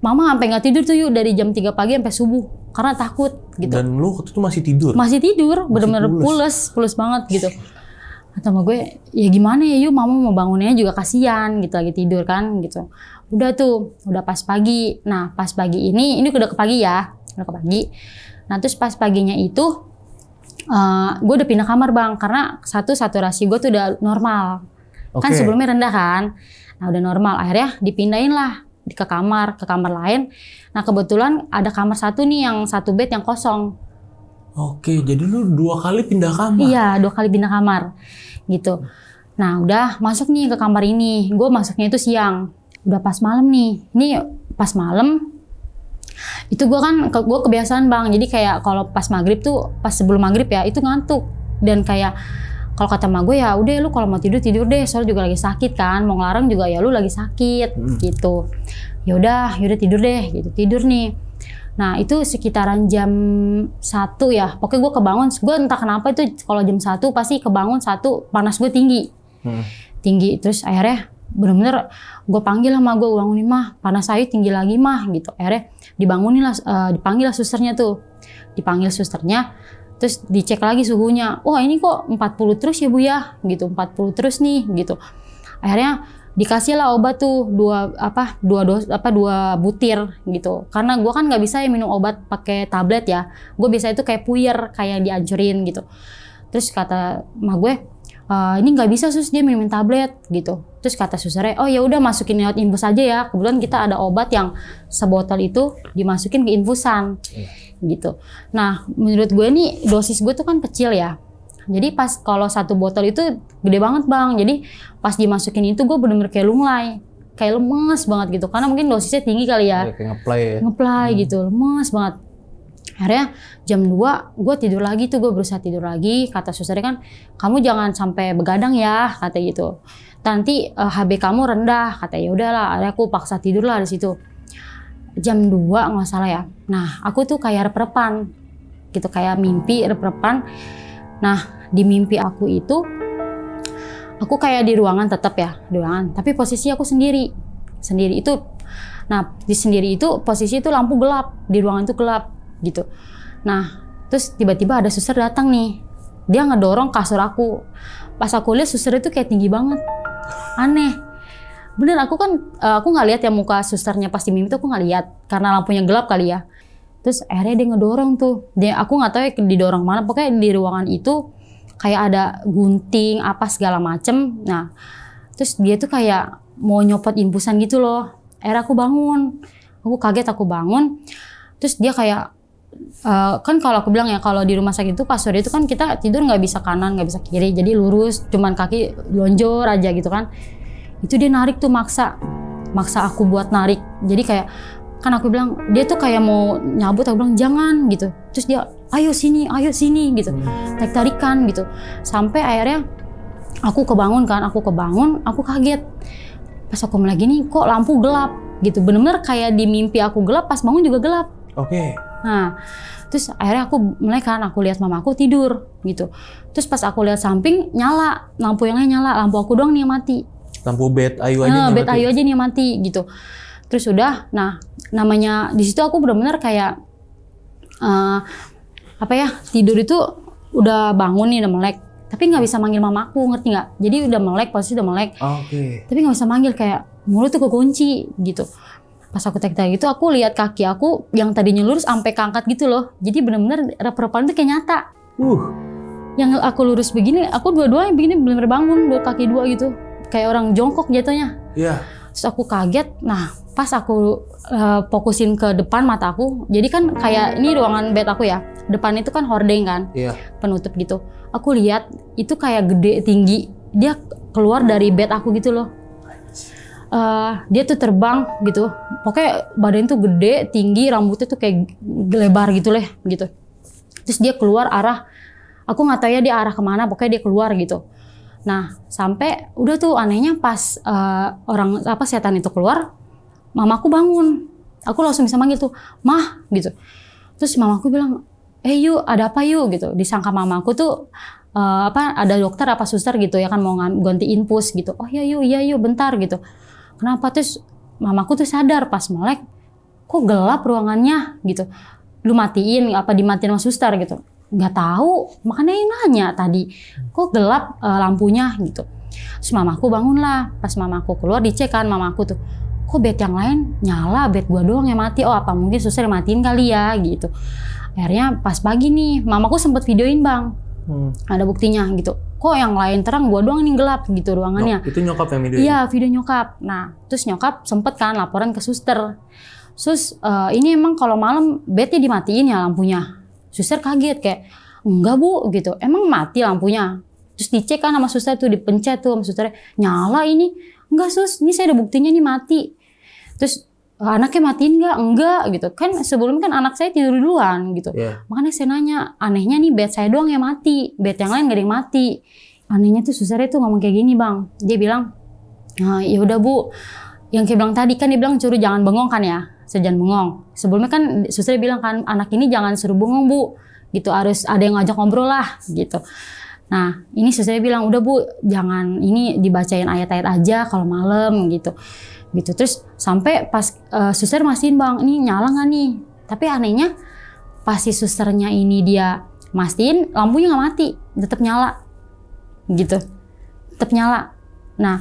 mama sampai nggak tidur tuh yuk dari jam 3 pagi sampai subuh karena takut gitu. Dan lu waktu itu masih tidur? Masih tidur, bener-bener pules banget gitu. Kata mak gue ya gimana ya yuk, mama mau bangunnya juga kasihan gitu, lagi tidur kan gitu. Udah tuh, udah pas pagi. Nah pas pagi ini udah ke pagi ya, udah ke pagi. Nah terus pas paginya itu gue udah pindah kamar bang, karena saturasi gue tuh udah normal. Kan sebelumnya rendah kan. Nah udah normal, akhirnya dipindahin lah ke kamar lain. Nah kebetulan ada kamar satu nih, yang satu bed yang kosong. Oke, jadi lu 2 kali pindah kamar? Iya, 2 kali pindah kamar gitu. Nah udah masuk nih ke kamar ini, gue masuknya itu siang. Udah pas malam nih, ini pas malam itu gue kebiasaan bang, jadi kayak kalau pas maghrib tuh, pas sebelum maghrib ya itu ngantuk. Dan kayak kalau kata mak gue ya udah lu kalau mau tidur deh, soalnya juga lagi sakit kan, mau ngelarang juga ya lu lagi sakit gitu. Ya udah tidur deh gitu, tidur nih. Nah itu sekitaran jam 1 ya, pokoknya gue kebangun, gue entah kenapa itu kalau jam 1 pasti kebangun 1, panas gue tinggi. Terus akhirnya bener-bener gue panggil sama gue, bangunin mah, panas saya tinggi lagi mah gitu. Akhirnya dipanggil lah susternya tuh, terus dicek lagi suhunya. Wah ini kok 40 terus ya bu ya gitu, 40 terus nih gitu. Akhirnya dikasih lah obat tuh 2 butir gitu, karena gue kan nggak bisa ya minum obat pakai tablet ya, gue biasa itu kayak puyer, kayak dihancurin gitu. Terus kata mak gue ini nggak bisa sus, dia minum tablet gitu. Terus kata susternya, oh ya udah masukin lewat infus aja ya, kebetulan kita ada obat yang sebotol itu dimasukin ke infusan gitu. Nah menurut gue nih dosis gue tuh kan kecil ya, jadi pas kalau 1 botol itu gede banget bang, jadi pas dimasukin itu gue bener-bener kayak lunglai, kayak lemes banget gitu, karena mungkin dosisnya tinggi kali ya. Kayak ngeplay gitu, lemes banget. Akhirnya jam 2 gue tidur lagi tuh, gue berusaha tidur lagi. Kata susternya kan, kamu jangan sampai begadang ya, kata gitu. Nanti HB kamu rendah, kata ya udahlah. Akhirnya aku paksa tidur lah di situ. Jam 2 nggak salah ya. Nah aku tuh kayak rep-repan gitu, kayak mimpi rep-repan. Nah di mimpi aku itu, aku kayak di ruangan tetap ya, tapi posisi aku sendiri itu. Nah di sendiri itu posisi itu lampu gelap, di ruangan itu gelap gitu. Nah terus tiba-tiba ada suster datang nih, dia ngedorong kasur aku. Pas aku lihat suster itu kayak tinggi banget, aneh bener. Aku nggak lihat ya muka susternya pas di mimpi itu, aku nggak lihat karena lampunya gelap kali ya. Terus akhirnya dia ngedorong tuh, aku nggak tahu ya didorong mana, pokoknya di ruangan itu kayak ada gunting apa segala macem. Nah terus dia tuh kayak mau nyopot infusan gitu loh. Akhirnya aku bangun, aku kaget, aku bangun. Terus dia kayak kan kalau aku bilang ya, kalau di rumah sakit itu kasur itu kan kita tidur nggak bisa kanan nggak bisa kiri, jadi lurus, cuman kaki lonjor aja gitu kan. Itu dia narik tuh, maksa aku buat narik. Jadi kayak kan aku bilang, dia tuh kayak mau nyabut, aku bilang jangan gitu. Terus dia ayo sini gitu, tarik-tarikan gitu. Sampai akhirnya aku kebangun, aku kaget. Pas aku mulai gini, kok lampu gelap gitu. Bener-bener kayak di mimpi aku gelap, pas bangun juga gelap. Oke. Nah, terus akhirnya aku mulai kan, aku lihat mama aku tidur gitu. Terus pas aku lihat samping nyala, lampu yang lain nyala, lampu aku doang nih yang mati. Lampu bed Ayu aja bed Ayu aja nih yang mati gitu. Terus udah, nah namanya di situ aku benar-benar kayak tidur itu udah bangun nih, udah melek, tapi nggak bisa manggil mamaku, ngerti nggak? Jadi udah melek, posisi udah melek, tapi nggak bisa manggil, kayak mulut tuh kekunci gitu. Pas aku tek-tek gitu, aku lihat kaki aku yang tadinya lurus sampai keangkat gitu loh. Jadi benar-benar rep-repan itu kayak nyata. Yang aku lurus begini, aku dua-duanya begini benar-benar bangun, 2 kaki 2 gitu, kayak orang jongkok jatuhnya. Iya. Terus aku kaget, nah pas aku fokusin ke depan mata aku, jadi kan kayak ini ruangan bed aku ya, depan itu kan hordeng kan, penutup gitu. Aku lihat itu kayak gede tinggi, dia keluar dari bed aku gitu loh. Dia tuh terbang gitu, pokoknya badan tuh gede, tinggi, rambutnya tuh kayak lebar gitu lah gitu. Terus dia keluar arah, aku nggak tahu ya dia arah kemana, pokoknya dia keluar gitu. Nah sampai udah tuh anehnya pas setan itu keluar, mamaku bangun, aku langsung bisa manggil tuh, "Mah," gitu. Terus mamaku bilang, "Yuk, ada apa yuk?" gitu. Disangka mamaku tuh ada dokter apa suster gitu ya kan mau ganti infus gitu. "Oh iya yuk, bentar," gitu. Kenapa? Terus mamaku tuh sadar pas melek, kok gelap ruangannya gitu. Lu matiin apa dimatiin sama suster gitu. Nggak tahu, makanya yang nanya tadi, kok gelap lampunya gitu. Terus mamaku bangun lah, pas mamaku keluar dicek kan mamaku tuh, kok bed yang lain nyala, bed gua doang yang mati. Oh apa mungkin suster matiin kali ya gitu. Akhirnya pas pagi nih, mamaku sempet videoin bang, ada buktinya gitu. Kok yang lain terang, gua doang nih gelap gitu ruangannya. Itu nyokap yang videoin? Iya video nyokap. Nah terus nyokap sempet kan laporan ke suster. Terus ini emang kalau malam bednya dimatiin ya lampunya. Suster kaget kayak, "Enggak bu," gitu. "Emang mati lampunya?" Terus dicek kan sama suster tuh, dipencet tuh sama susternya, "Nyala ini." "Enggak sus, ini saya ada buktinya nih mati." Terus anaknya matiin nggak? "Enggak," gitu. Kan sebelum kan anak saya tidur duluan gitu. Makanya saya nanya, anehnya nih bed saya doang yang mati, bed yang lain gak ada yang mati. Anehnya tuh susternya tuh ngomong kayak gini bang, dia bilang, "Ya udah bu, yang kayak bilang tadi kan dia bilang suruh jangan bengong kan ya, jangan bengong. Sebelumnya kan susternya bilang kan anak ini jangan suruh bengong bu, gitu harus ada yang ngajak ngobrol lah gitu." Nah ini susternya bilang, "Udah bu, jangan ini dibacain ayat-ayat aja kalau malam gitu." Terus sampai pas suster mastiin bang, "Ini nyala nggak nih?" Tapi anehnya pas si susternya ini dia mastiin lampunya nggak mati, tetap nyala gitu, tetap nyala. Nah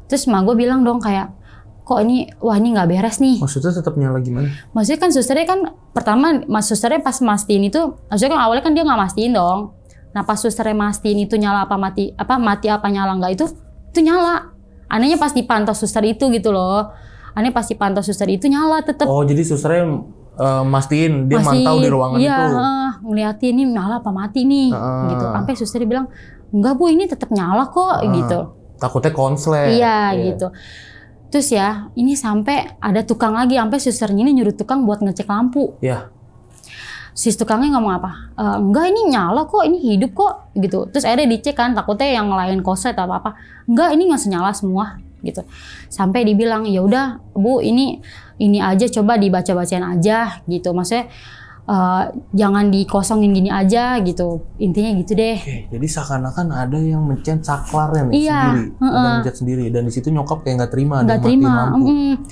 terus gue bilang dong kayak, kok ini nggak beres nih. Maksudnya tetap nyala gimana? Maksudnya kan susternya kan pertama susternya pas mastiin itu, maksudnya kan awalnya kan dia nggak mastiin dong. Nah pas susternya mastiin itu nyala apa mati apa nyala nggak itu nyala. Anehnya pas dipantau suster itu gitu loh. Aneh pas dipantau suster itu nyala tetep. Oh jadi susternya mastiin, dia mantau di ruangan itu. Iya, ngeliatin ini nyala apa mati nih gitu. Sampai suster bilang, "Enggak bu, ini tetap nyala kok," gitu. Takutnya konslet. Iya gitu. Terus ya ini sampai ada tukang lagi, sampai susternya ini nyuruh tukang buat ngecek lampu. Iya. Si tukangnya ngomong apa? "Enggak, ini nyala kok, ini hidup kok," gitu. Terus akhirnya dicek kan, takutnya yang lain konslet atau apa. "Enggak, ini nggak senyala semua," gitu. Sampai dibilang, "Ya udah bu, ini aja coba dibaca-bacain aja," gitu. Maksudnya jangan dikosongin gini aja gitu. Intinya gitu deh. Oke, jadi seakan-akan ada yang mencet saklarnya nih sendiri, ada mencet sendiri, dan di situ nyokap kayak nggak terima, lampu.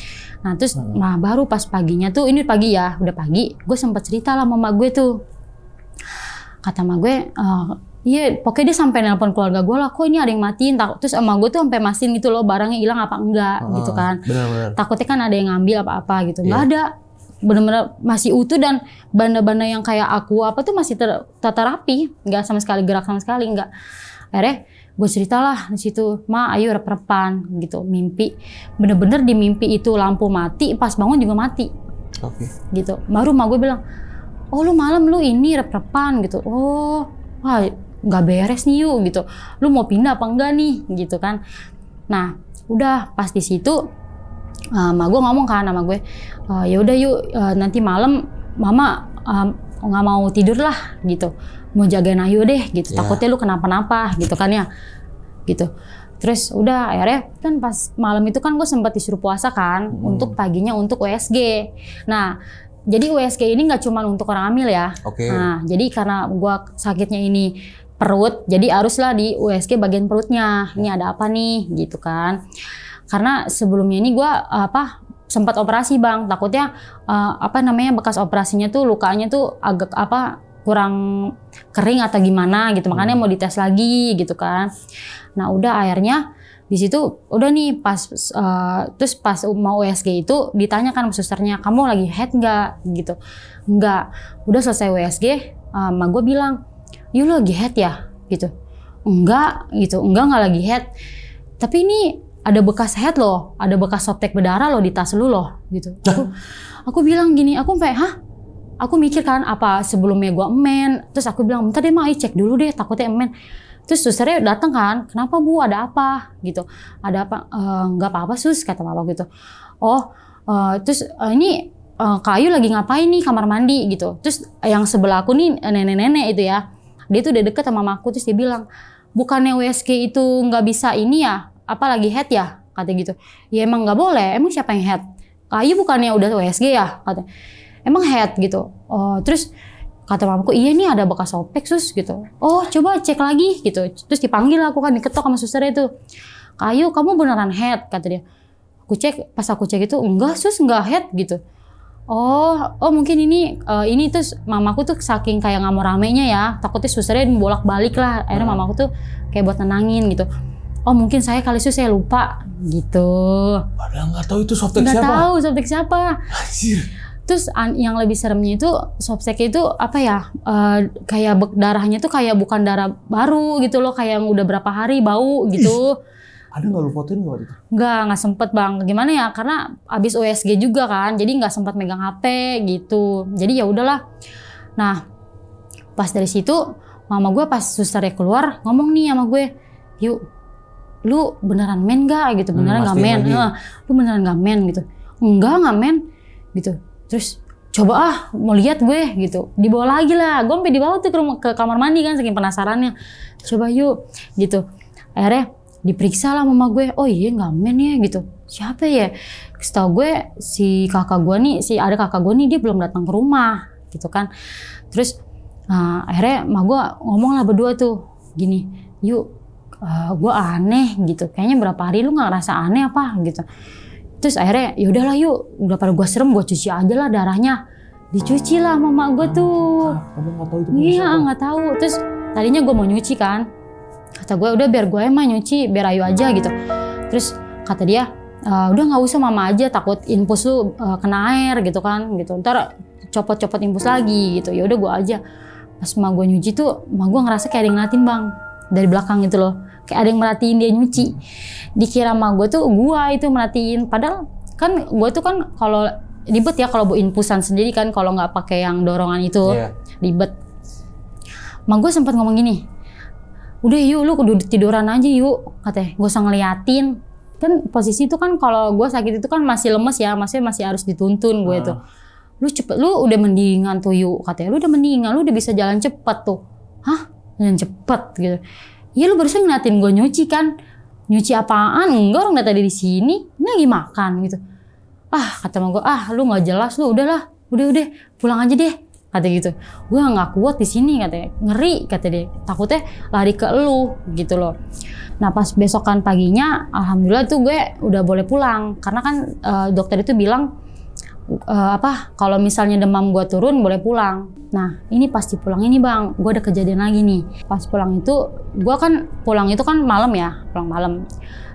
Nah terus baru pas paginya tuh, ini pagi ya, udah pagi, gue sempat cerita lah sama mak gue tuh. Kata mak gue, iya pokoknya dia sampai nelpon keluarga gue lah, kok ini ada yang matiin. Terus emak gue tuh sampai mastiin gitu loh, barangnya hilang apa enggak gitu kan. Benar-benar. Takutnya kan ada yang ngambil apa-apa gitu. Nggak ada, bener-bener masih utuh, dan benda-benda yang kayak aku apa tuh masih tertata rapi, nggak sama sekali gerak sama sekali, nggak. Akhirnya gue ceritalah di situ, "Ma, ayo rep-repan," gitu. Mimpi, bener-bener di mimpi itu lampu mati, pas bangun juga mati. Gitu. Baru mak gue bilang, "Oh lu malam lu ini rep-repan," gitu. "Oh, wah nggak beres nih yuk," gitu. "Lu mau pindah apa enggak nih?" gitu kan. Nah udah pas di situ mak gue ngomong kan sama gue, "Ya udah yuk, nanti malam mama nggak mau tidur lah gitu, mau jagain Ayu deh gitu, takutnya lu kenapa-napa gitu kan ya gitu." Terus udah akhirnya kan pas malam itu kan gue sempat disuruh puasa kan, untuk paginya untuk USG. Nah jadi USG ini nggak cuma untuk orang hamil ya. Nah jadi karena gue sakitnya ini perut, jadi haruslah di USG bagian perutnya, ini ada apa nih gitu kan. Karena sebelumnya ini gue sempat operasi bang, takutnya bekas operasinya tuh lukanya tuh agak kurang kering atau gimana gitu, makanya mau dites lagi gitu kan. Nah udah akhirnya di situ udah nih terus pas mau USG itu ditanyakan sama susternya, "Kamu lagi head nggak?" gitu. "Enggak." Udah selesai USG, mak gue bilang, "You lagi head ya?" gitu. "Enggak," gitu. Enggak lagi head. "Tapi ini ada bekas head loh, ada bekas softtek berdarah loh di tas lu loh gitu. Aku bilang gini, aku sampai aku mikir kan apa sebelumnya gue emen, terus aku bilang bentar deh mak, cek dulu deh takutnya emen. Terus susternya datang kan, kenapa bu, ada apa gitu, ada apa, nggak apa-apa sus kata mama gitu. Terus ini Kak Ayu lagi ngapain nih kamar mandi gitu. Terus yang sebelah aku nih nenek-nenek itu ya, dia tuh udah deket sama mamaku, terus dia bilang bukannya WSG itu nggak bisa ini ya, apa lagi head ya kata gitu. Ya emang nggak boleh, emang siapa yang head? Kak Ayu bukannya udah WSG ya kata. Emang head gitu. Terus kata mamaku, iya nih ada bekas softtek sus gitu. Coba cek lagi gitu. Terus dipanggil aku kan, diketok sama susternya itu. Kak Ayu kamu beneran head kata dia. Aku cek, pas aku cek itu enggak sus, enggak head gitu. Mungkin ini terus mamaku tuh saking kayak nggak mau ramenya ya, takutnya susternya bolak-balik lah. Akhirnya mamaku tuh kayak buat nenangin gitu. Mungkin saya kali sus saya lupa gitu. Padahal nggak tahu itu softtek siapa. Nggak tahu softtek siapa. Anjir. Terus yang lebih seremnya itu softtek itu apa ya, kayak darahnya tuh kayak bukan darah baru gitu loh, kayak yang udah berapa hari bau gitu. Ada nggak lu fotoin nggak waktu itu? Nggak sempet bang. Gimana ya, karena abis USG juga kan, jadi nggak sempet megang HP gitu. Jadi ya udahlah. Nah pas dari situ mama gue pas susternya keluar ngomong nih sama gue, yuk lu beneran men nggak gitu, beneran nggak men, lu beneran nggak men gitu, nggak men gitu. Terus coba mau lihat gue gitu, dibawa lagi lah, gue sampai dibawa tuh ke kamar mandi kan saking penasarannya, coba yuk gitu. Akhirnya diperiksa lah mama gue, iya nggak men ya gitu, siapa ya? Setahu gue si kakak gue nih, ada kakak gue nih dia belum datang ke rumah gitu kan. Terus akhirnya mama gue ngomong lah berdua tuh gini, yuk gue aneh gitu, kayaknya berapa hari lu nggak ngerasa aneh apa gitu. Terus akhirnya ya udahlah yuk, udah pada gue serem, gue cuci aja lah darahnya. Dicuci lah mama gue tuh. Kamu nggak tahu itu? Iya nggak tahu. Terus tadinya gue mau nyuci kan, kata gue udah biar gue emang nyuci, biar Ayu aja gitu. Terus kata dia udah nggak usah mama aja, takut infus lu kena air gitu kan gitu. Ntar copot-copot infus lagi gitu. Ya udah gue aja. Pas mama gue nyuci tuh, mama gue ngerasa kayak ada yang ngeliatin bang dari belakang gitu loh. Kayak ada yang merhatiin dia nyuci. Dikira sama gue tuh itu merhatiin. Padahal kan gue tuh kan kalau ribet ya kalau bawa infusan sendiri kan, kalau nggak pakai yang dorongan itu ribet. Ma gue sempat ngomong gini, udah yuk lu kudu tiduran aja yuk katanya, gak usah ngeliatin. Kan posisi itu kan kalau gue sakit itu kan masih lemes ya, masih harus dituntun gue tuh. Lu udah mendingan tuh yuk katanya, lu udah mendingan, lu udah bisa jalan cepet tuh. Hah? Jalan cepet gitu. Iya lu barusan ngeliatin gue nyuci kan. Nyuci apaan? Enggak, orang tadi di sini. Ini lagi makan gitu. Kata mama gue, lu nggak jelas lu, udahlah, udah pulang aja deh, kata gitu. Gue nggak kuat di sini katanya, ngeri kata dia, takutnya lari ke elu gitu loh. Nah pas besokan paginya, alhamdulillah tuh gue udah boleh pulang, karena kan dokter itu bilang kalau misalnya demam gue turun boleh pulang. Nah ini pasti pulang ini bang, gue ada kejadian lagi nih. Pas pulang itu, gue kan pulang itu kan malam ya, pulang malam.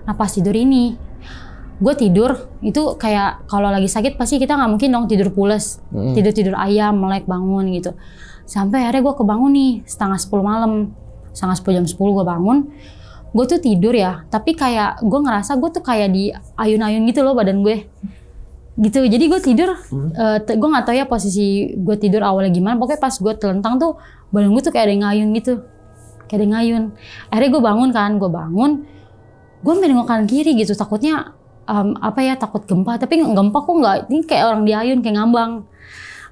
Nah pas tidur ini, gue tidur itu kayak kalau lagi sakit pasti kita nggak mungkin dong tidur pules, tidur ayam melek bangun gitu. Sampai akhirnya gue kebangun nih 9:30 malam, 9:30 jam 10 gue bangun. Gue tuh tidur ya, tapi kayak gue ngerasa gue tuh kayak di ayun-ayun gitu loh badan gue. Gitu, jadi gue tidur, gue nggak tahu ya posisi gue tidur awalnya gimana. Pokoknya pas gue telentang tuh badan gue tuh kayak ada yang ngayun gitu, kayak ada yang ngayun. Akhirnya gue bangun, gue nengok kanan kiri gitu, takutnya takut gempa. Tapi gempa kok nggak, ini kayak orang diayun kayak ngambang.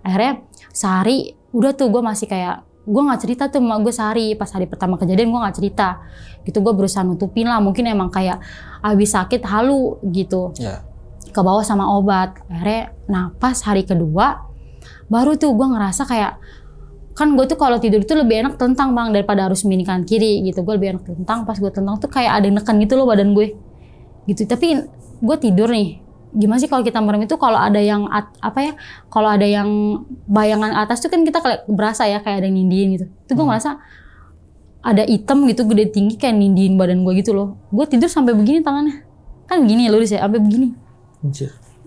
Akhirnya sehari udah tuh gue masih kayak, gue nggak cerita tuh sama gue sehari. Pas hari pertama kejadian gue nggak cerita, gitu gue berusaha nutupin lah. Mungkin emang kayak abis sakit halu gitu. Ke bawah sama obat. Akhirnya, nah pas hari kedua baru tuh gue ngerasa kayak, kan gue tuh kalau tidur itu lebih enak telentang bang daripada harus miring kanan kiri gitu. Gue lebih enak telentang. Pas gue telentang tuh kayak ada yang neken gitu loh badan gue gitu. Tapi gue tidur nih, gimana sih kalau kita merem itu, kalau ada yang kalau ada yang bayangan atas tuh kan kita berasa ya kayak ada yang nindiin gitu. Itu gue ngerasa ada hitam gitu gede tinggi kayak nindiin badan gue gitu loh. Gue tidur sampai begini tangannya, kan begini lurus ya, sampai begini.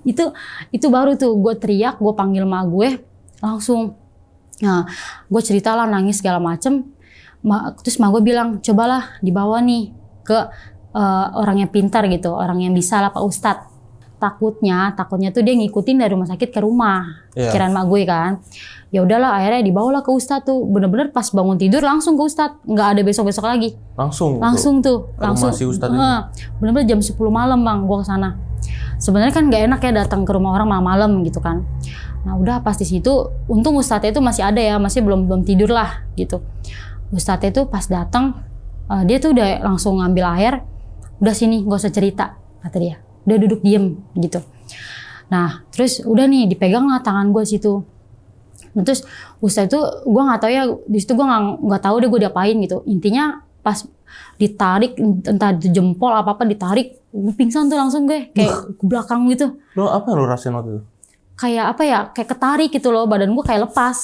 Itu baru tuh gue teriak, gue panggil emak gue langsung. Nah gue cerita lah, nangis segala macem. Terus emak gue bilang, cobalah dibawa nih ke orang yang pintar gitu, orang yang bisa lah Pak Ustadz. Takutnya tuh dia ngikutin dari rumah sakit ke rumah, pikiran mak gue kan. Ya udahlah, akhirnya dibawalah ke Ustadz tuh. Bener-bener pas bangun tidur langsung ke Ustadz, nggak ada besok-besok lagi. Langsung tuh. Rumah si Ustadz ini. Bener-bener jam 10 malam bang, gue kesana. Sebenarnya kan nggak enak ya datang ke rumah orang malam-malam gitu kan. Nah udah pas di situ, untung Ustadznya itu masih ada ya, masih belum tidur lah gitu. Ustadznya itu pas datang, dia tuh udah langsung ngambil air, udah sini gak usah cerita kata dia. Udah duduk diem gitu. Nah terus udah nih dipegang lah tangan gue situ. Nah, terus Ustadz itu gue nggak tahu ya, di situ gue nggak tahu deh gue diapain gitu. Intinya pas ditarik entah itu jempol apa ditarik, gue pingsan tuh langsung gue kayak ke belakang gitu. Lo apa lo rasain waktu itu? Kayak apa ya, kayak ketarik gitu loh, badan gue kayak lepas,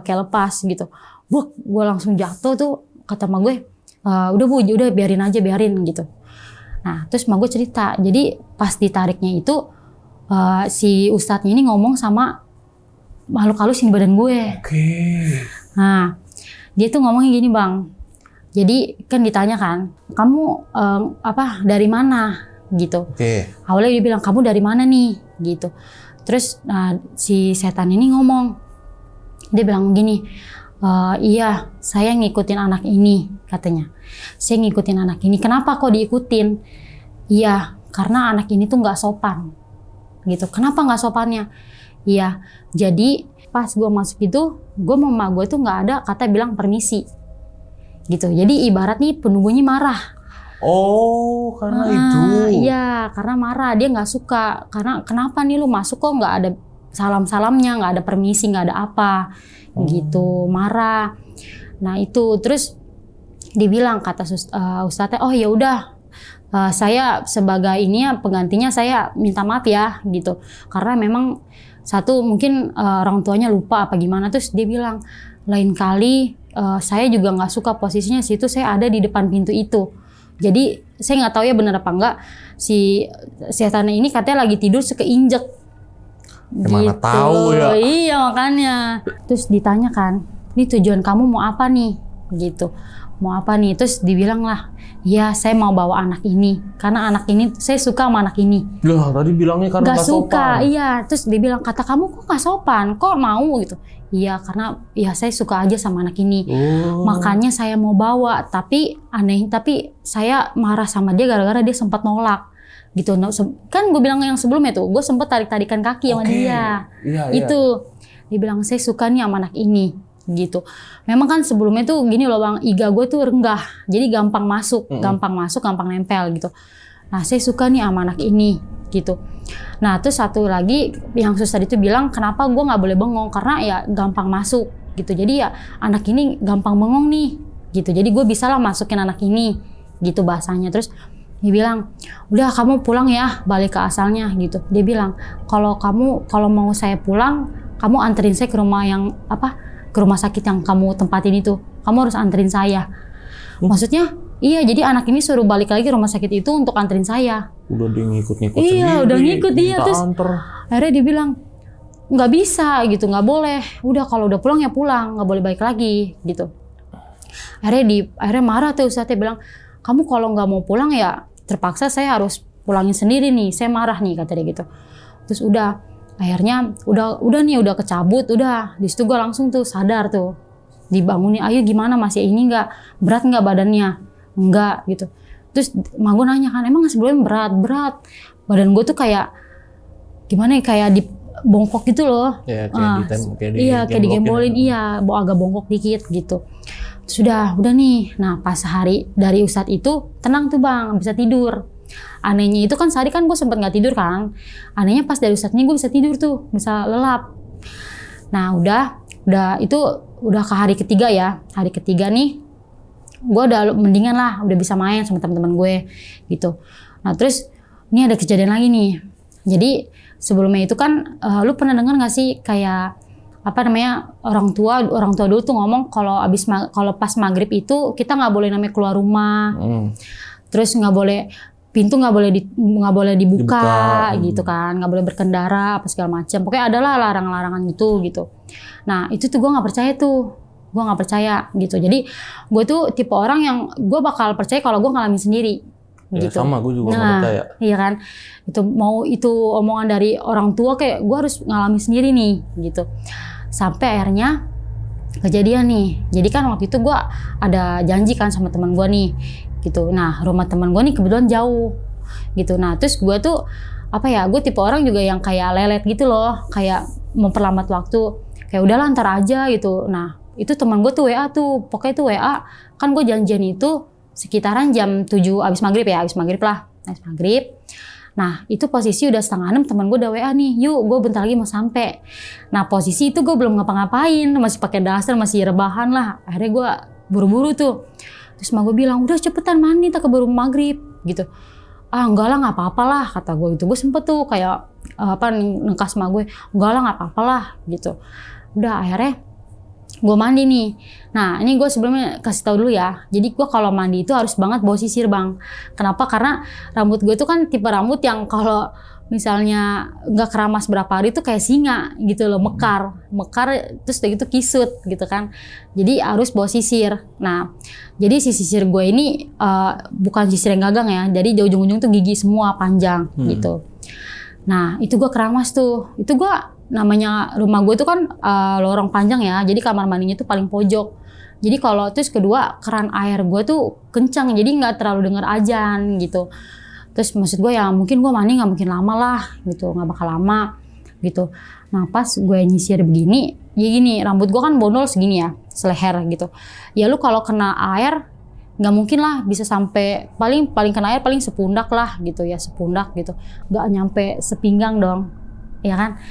kayak lepas gitu. Gue langsung jatuh tuh, kata emak gue, udah Bu, udah biarin gitu. Nah terus emak gue cerita, jadi pas ditariknya itu si Ustadznya ini ngomong sama makhluk halus di badan gue. Nah dia tuh ngomongnya gini bang, jadi kan ditanya kan, kamu dari mana gitu. Awalnya dia bilang, kamu dari mana nih gitu. Terus si setan ini ngomong, dia bilang gini, iya saya ngikutin anak ini katanya. Saya ngikutin anak ini, kenapa kok diikutin? Iya karena anak ini tuh gak sopan gitu. Kenapa gak sopannya? Iya jadi pas gue masuk itu, gue sama emak gue tuh gak ada kata bilang permisi gitu. Jadi ibarat nih penunggunya marah. Oh, karena itu. Iya, karena marah. Dia nggak suka. Karena kenapa nih lu masuk kok nggak ada salam-salamnya, nggak ada permisi, nggak ada apa, gitu. Marah. Nah itu terus dibilang kata Ustadznya, oh ya udah, saya sebagai ini ya penggantinya saya minta maaf ya, gitu. Karena memang satu mungkin orang tuanya lupa apa gimana. Terus dia bilang, lain kali saya juga nggak suka posisinya situ, saya ada di depan pintu itu. Jadi saya nggak tahu ya benar apa enggak, si setan ini katanya lagi tidur sekeinjek. Mana gitu. tahu ya. Iya makanya. Terus ditanya kan, ini tujuan kamu mau apa nih? Gitu. Mau apa nih? Terus dibilang lah, ya saya mau bawa anak ini. Karena anak ini, saya suka sama anak ini. Lah tadi bilangnya karena gak suka, iya. Terus dia bilang, kata kamu kok gak sopan? Kok mau gitu? Iya karena ya saya suka aja sama anak ini. Makanya saya mau bawa. Tapi aneh, tapi saya marah sama dia gara-gara dia sempat nolak. Gitu. Kan gue bilang yang sebelumnya tuh, gue sempat tarik-tarikan kaki sama dia. Itu. Dia bilang, saya suka nih sama anak ini. Gitu. Memang kan sebelumnya tuh gini loh bang, iga gue tuh renggah. Jadi gampang masuk, gampang nempel gitu. Nah saya suka nih sama anak ini. Gitu. Nah terus satu lagi yang susah itu bilang, kenapa gue nggak boleh bengong, karena ya gampang masuk gitu. Jadi ya anak ini gampang bengong nih gitu. Jadi gue bisa lah masukin anak ini gitu bahasanya. Terus dia bilang, udah kamu pulang ya, balik ke asalnya gitu. Dia bilang, kalau mau saya pulang, kamu anterin saya ke rumah ke rumah sakit yang kamu tempatin itu. Kamu harus anterin saya. Maksudnya iya, jadi anak ini suruh balik lagi ke rumah sakit itu untuk anterin saya. Udah dia ngikut-ngikut sendiri. Iya, udah ngikut dia. Terus akhirnya dia bilang, nggak bisa gitu, nggak boleh. Udah kalau udah pulang ya pulang, nggak boleh balik lagi gitu. Akhirnya marah tuh Ustadznya, bilang, kamu kalau nggak mau pulang ya terpaksa saya harus pulangin sendiri nih. Saya marah nih kata dia gitu. Terus akhirnya udah kecabut, udah di situ gue langsung tuh sadar tuh, dibangunin, ayo gimana masih ini nggak, berat nggak badannya? Enggak gitu. Terus emak gue nanya kan, emang sebelumnya berat badan gue tuh kayak gimana ya, kayak dibongkok gitu loh. Ya, kayak digembolin, iya, agak bongkok dikit gitu. Sudah nih. Nah pas hari dari Ustadz itu tenang tuh bang, bisa tidur. Anehnya itu kan sehari kan gue sempet nggak tidur kan. Anehnya pas dari Ustadznya gue bisa tidur tuh, bisa lelap. Nah itu udah ke hari ketiga ya. Hari ketiga nih gue udah mendingan lah, udah bisa main sama teman-teman gue gitu. Nah terus ini ada kejadian lagi nih. Jadi sebelumnya itu kan lu pernah dengar nggak sih kayak orang tua dulu tuh ngomong kalau pas maghrib itu kita nggak boleh namanya keluar rumah. Terus pintu nggak boleh dibuka gitu kan, nggak boleh berkendara apa segala macam. Pokoknya adalah larangan-larangan gitu. Nah itu tuh gue nggak percaya gitu. Jadi gue tuh tipe orang yang gue bakal percaya kalau gue ngalamin sendiri. Ya, gitu. sama, gue juga nggak percaya. Iya kan, itu omongan dari orang tua, kayak gue harus ngalami sendiri nih gitu. Sampai akhirnya kejadian nih. Jadi kan waktu itu gue ada janji kan sama teman gue nih gitu. Nah rumah teman gue nih kebetulan jauh gitu. Nah terus gue tuh apa ya, gue tipe orang juga yang kayak lelet gitu loh, kayak memperlambat waktu. Kayak udahlah ntar aja gitu. Nah itu teman gue tuh WA tuh, pokoknya tuh WA kan gue janjian itu sekitaran jam 7 abis maghrib ya, abis maghrib. Nah itu posisi udah 5:30 teman gue udah WA nih, yuk gue bentar lagi mau sampai. Nah posisi itu gue belum ngapa-ngapain, masih pakai dasar, masih rebahan lah. Akhirnya gue buru-buru tuh. Terus mak gue bilang, udah cepetan mandi, tak keburu maghrib gitu. Ah enggak lah nggak apa-apa lah kata gue itu. Gue sempet tuh kayak nengkas mak gue, enggak lah nggak apa-apa lah gitu. Udah akhirnya gue mandi nih. Nah ini gue sebelumnya kasih tahu dulu ya. Jadi gue kalau mandi itu harus banget bawa sisir bang. Kenapa? Karena rambut gue itu kan tipe rambut yang kalau misalnya nggak keramas berapa hari itu kayak singa gitu loh, mekar terus udah gitu kisut gitu kan. Jadi harus bawa sisir. Nah jadi si sisir gue ini bukan sisir yang gagang ya. Jadi di ujung-ujung tuh gigi semua panjang gitu. Nah itu gue keramas tuh. Itu gue namanya rumah gue itu kan lorong panjang ya, jadi kamar mandinya tuh paling pojok. Jadi kalau terus kedua keran air gue tuh kencang, jadi nggak terlalu denger azan gitu. Terus maksud gue ya mungkin gue mandi nggak mungkin lama lah gitu, nggak bakal lama gitu. Nah pas gue nyisir begini, ya gini rambut gue kan bondol segini ya, seleher gitu. Ya lu kalau kena air nggak mungkin lah bisa sampai paling kena air paling sepundak lah gitu ya, sepundak gitu, nggak nyampe sepinggang dong, ya kan.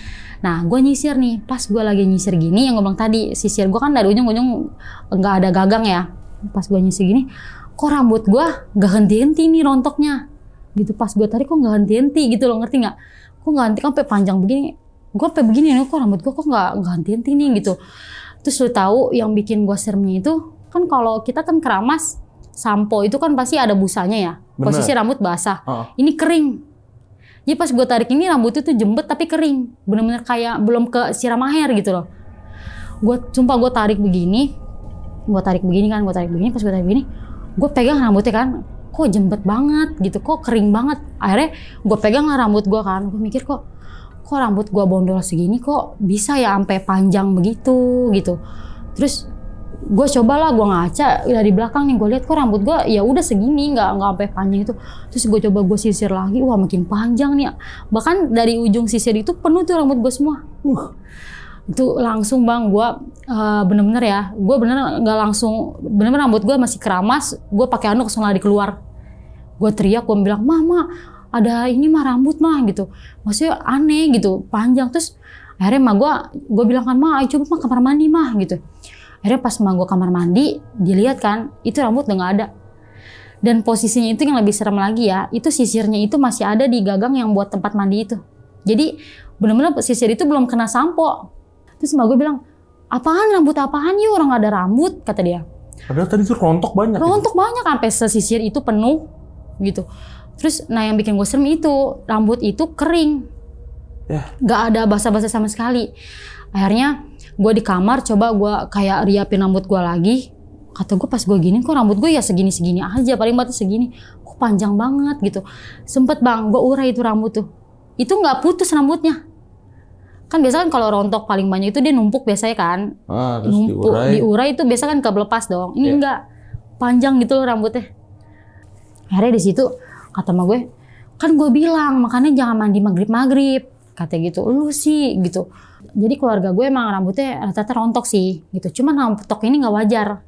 Nah gue nyisir nih, pas gue lagi nyisir gini yang gue bilang tadi, sisir gue kan dari ujung-ujung nggak ada gagang ya. Pas gue nyisir gini, kok rambut gue nggak henti-henti nih rontoknya gitu. Pas gue tarik kok nggak henti-henti gitu loh, ngerti nggak? Kok nggak henti, sampai panjang begini. Gue sampai begini nih, kok rambut gue kok nggak henti-henti nih gitu. Terus lu tahu yang bikin gue seremnya itu kan kalau kita kan keramas sampo itu kan pasti ada busanya ya. Bener. Posisi rambut basah, ini kering. Jadi pas gue tarik ini rambutnya tuh jembet tapi kering. Bener-bener kayak belum ke siram air gitu loh. Sumpah gue tarik begini. Pas gue tarik begini. Gue pegang rambutnya kan. Kok jembet banget gitu. Kok kering banget. Akhirnya gue pegang rambut gue kan. Gue mikir kok rambut gue bondol segini kok bisa ya sampai panjang begitu gitu. Terus gue cobalah, gue ngaca dari belakang nih, gue lihat kok rambut gue ya udah segini, nggak sampai panjang itu. Terus gue coba gue sisir lagi, wah makin panjang nih. Bahkan dari ujung sisir itu penuh tuh rambut gue semua. Itu langsung bang, gue bener-bener ya, gue bener nggak langsung, bener-bener rambut gue masih keramas, gue pakai anduk langsung lari keluar. Gue teriak, gue bilang, mama ada ini mah rambut mah gitu, maksudnya aneh gitu, panjang. Terus akhirnya gue bilang kan, ma ayo coba mah kamar mandi mah gitu. Akhirnya pas gue kamar mandi, dilihat kan, itu rambut udah gak ada. Dan posisinya itu yang lebih serem lagi ya, itu sisirnya itu masih ada di gagang yang buat tempat mandi itu. Jadi bener-bener sisir itu belum kena sampo. Terus gue bilang, apaan rambut apaan yuk, orang gak ada rambut, kata dia. Padahal tadi tuh rontok banyak. Rontok banyak, sampai sesisir itu penuh gitu. Terus nah yang bikin gue serem itu, rambut itu kering. Gak ada basah-basah sama sekali. Akhirnya gue di kamar coba gue kayak riapin rambut gue lagi. Kata gue pas gue gini kok rambut gue ya segini-segini aja, paling batas segini. Kok panjang banget gitu. Sempet bang gue urai itu rambut tuh. Itu gak putus rambutnya. Kan biasa kan kalau rontok paling banyak itu dia numpuk biasanya kan. Terus numpuk, diurai itu biasa kan kelepas dong. Ini enggak, panjang gitu loh rambutnya. Akhirnya di situ kata sama gue, kan gue bilang makanya jangan mandi maghrib. Katanya gitu, lu sih gitu. Jadi keluarga gue emang rambutnya rata-rata rontok sih gitu. Cuman rontok ini nggak wajar.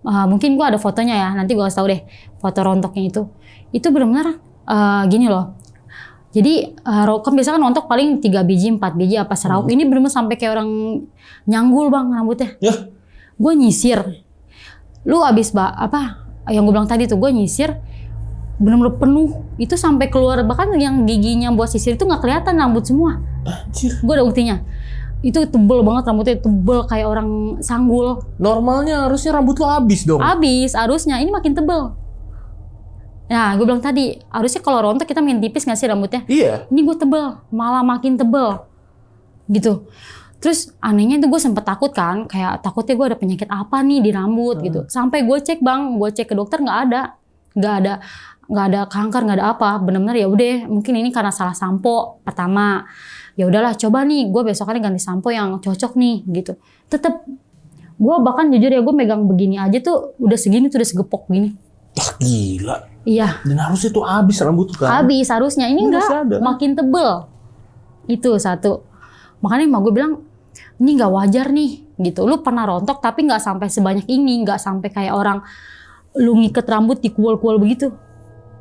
Mungkin gue ada fotonya ya, nanti gue kasih tau deh foto rontoknya itu. Itu benar-benar gini loh. Jadi kan biasa kan rontok paling 3 biji, 4 biji apa serauk. Ini benar-benar sampai kayak orang nyanggul bang rambutnya. Ya. Gue nyisir. Lu abis apa yang gue bilang tadi tuh, gue nyisir benar-benar penuh. Itu sampai keluar, bahkan yang giginya buat sisir itu nggak kelihatan rambut semua. Anjir. Gue ada buktinya. Itu tebel banget rambutnya, tebel kayak orang sanggul. Normalnya harusnya rambut lo habis dong. Habis, harusnya ini makin tebel. Nah, gue bilang tadi, harusnya kalau rontok kita makin tipis nggak sih rambutnya? Iya. Ini gue tebel, malah makin tebel, gitu. Terus anehnya itu gue sempet takut kan, kayak takutnya gue ada penyakit apa nih di rambut gitu. Sampai gue cek bang, gue cek ke dokter nggak ada. nggak ada kanker, nggak ada apa, bener-bener ya udah mungkin ini karena salah sampo pertama. Ya udahlah coba nih gue besokannya ganti sampo yang cocok nih gitu. Tetep gue bahkan jujur ya gue megang begini aja tuh udah segini tuh udah segepok gini. Ah, gila. Iya. Dan harusnya tuh habis rambut tuh kan. Habis harusnya, ini enggak, makin tebel. Itu satu. Makanya emak gue bilang ini nggak wajar nih gitu. Lu pernah rontok tapi nggak sampai sebanyak ini, nggak sampai kayak orang lu ngiket rambut di kual-kual begitu.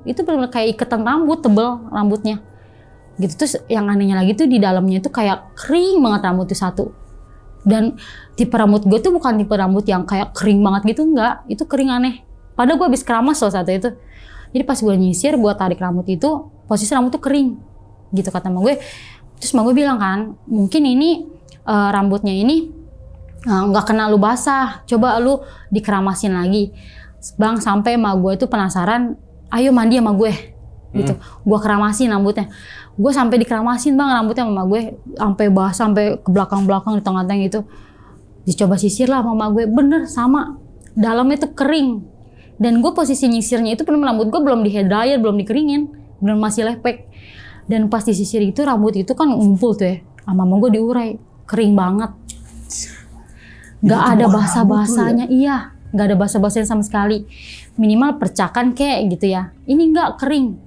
Itu benar kayak iketan rambut tebel rambutnya. Gitu. Terus yang anehnya lagi tuh di dalamnya itu kayak kering banget rambut itu satu. Dan tipe rambut gue tuh bukan tipe rambut yang kayak kering banget gitu, enggak. Itu kering aneh. Padahal gue habis keramas loh satu itu. Jadi pas gue nyisir, gue tarik rambut itu, posisi rambut tuh kering. Gitu kata emak gue. Terus emak gue bilang kan, mungkin ini rambutnya ini nggak kena lu basah. Coba lu dikeramasin lagi. Bang, sampai emak gue itu penasaran, ayo mandi sama gue. Gitu. Gue keramasin rambutnya. Gue sampai dikeramasin bang rambutnya sama emak gue. Sampai basah, sampai ke belakang-belakang di tengah-tengah gitu. Dicoba sisir lah sama emak gue. Bener, sama. Dalamnya tuh kering. Dan gue posisi nyisirnya itu bener rambut gue belum di hair dryer, belum dikeringin. Bener masih lepek. Dan pas disisir itu rambut itu kan ngumpul tuh ya. Sama emak gue diurai. Kering banget. Gak ada basa-basanya. Ya? Iya. Gak ada basa-basanya sama sekali. Minimal percakan kayak gitu ya. Ini gak kering.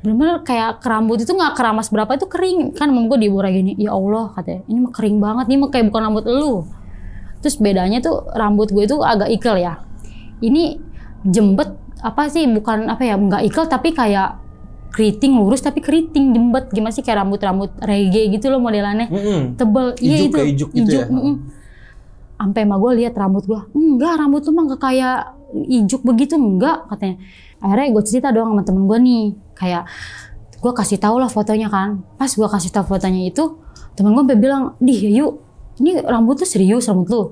Bener-bener kayak rambut itu gak keramas berapa itu kering. Kan emak gue diurai gini. Ya Allah katanya. Ini mah kering banget. Ini mah kayak bukan rambut elu. Terus bedanya tuh rambut gue itu agak ikel ya. Ini jembet apa sih, bukan apa ya, nggak ikel tapi kayak keriting lurus tapi keriting jembet, gimana sih kayak rambut reggae gitu loh modelannya. Tebel. Iya itu ijuk gitu ya. Sampai emak gue lihat rambut gue, enggak rambut lu mah nggak kayak ijuk begitu, enggak katanya. Akhirnya gue cerita doang sama temen gue nih, kayak gue kasih tahu lah fotonya kan. Pas gue kasih tahu fotonya itu, temen gue sampai bilang, "Dih, yuk, ini rambut tuh serius rambut lu.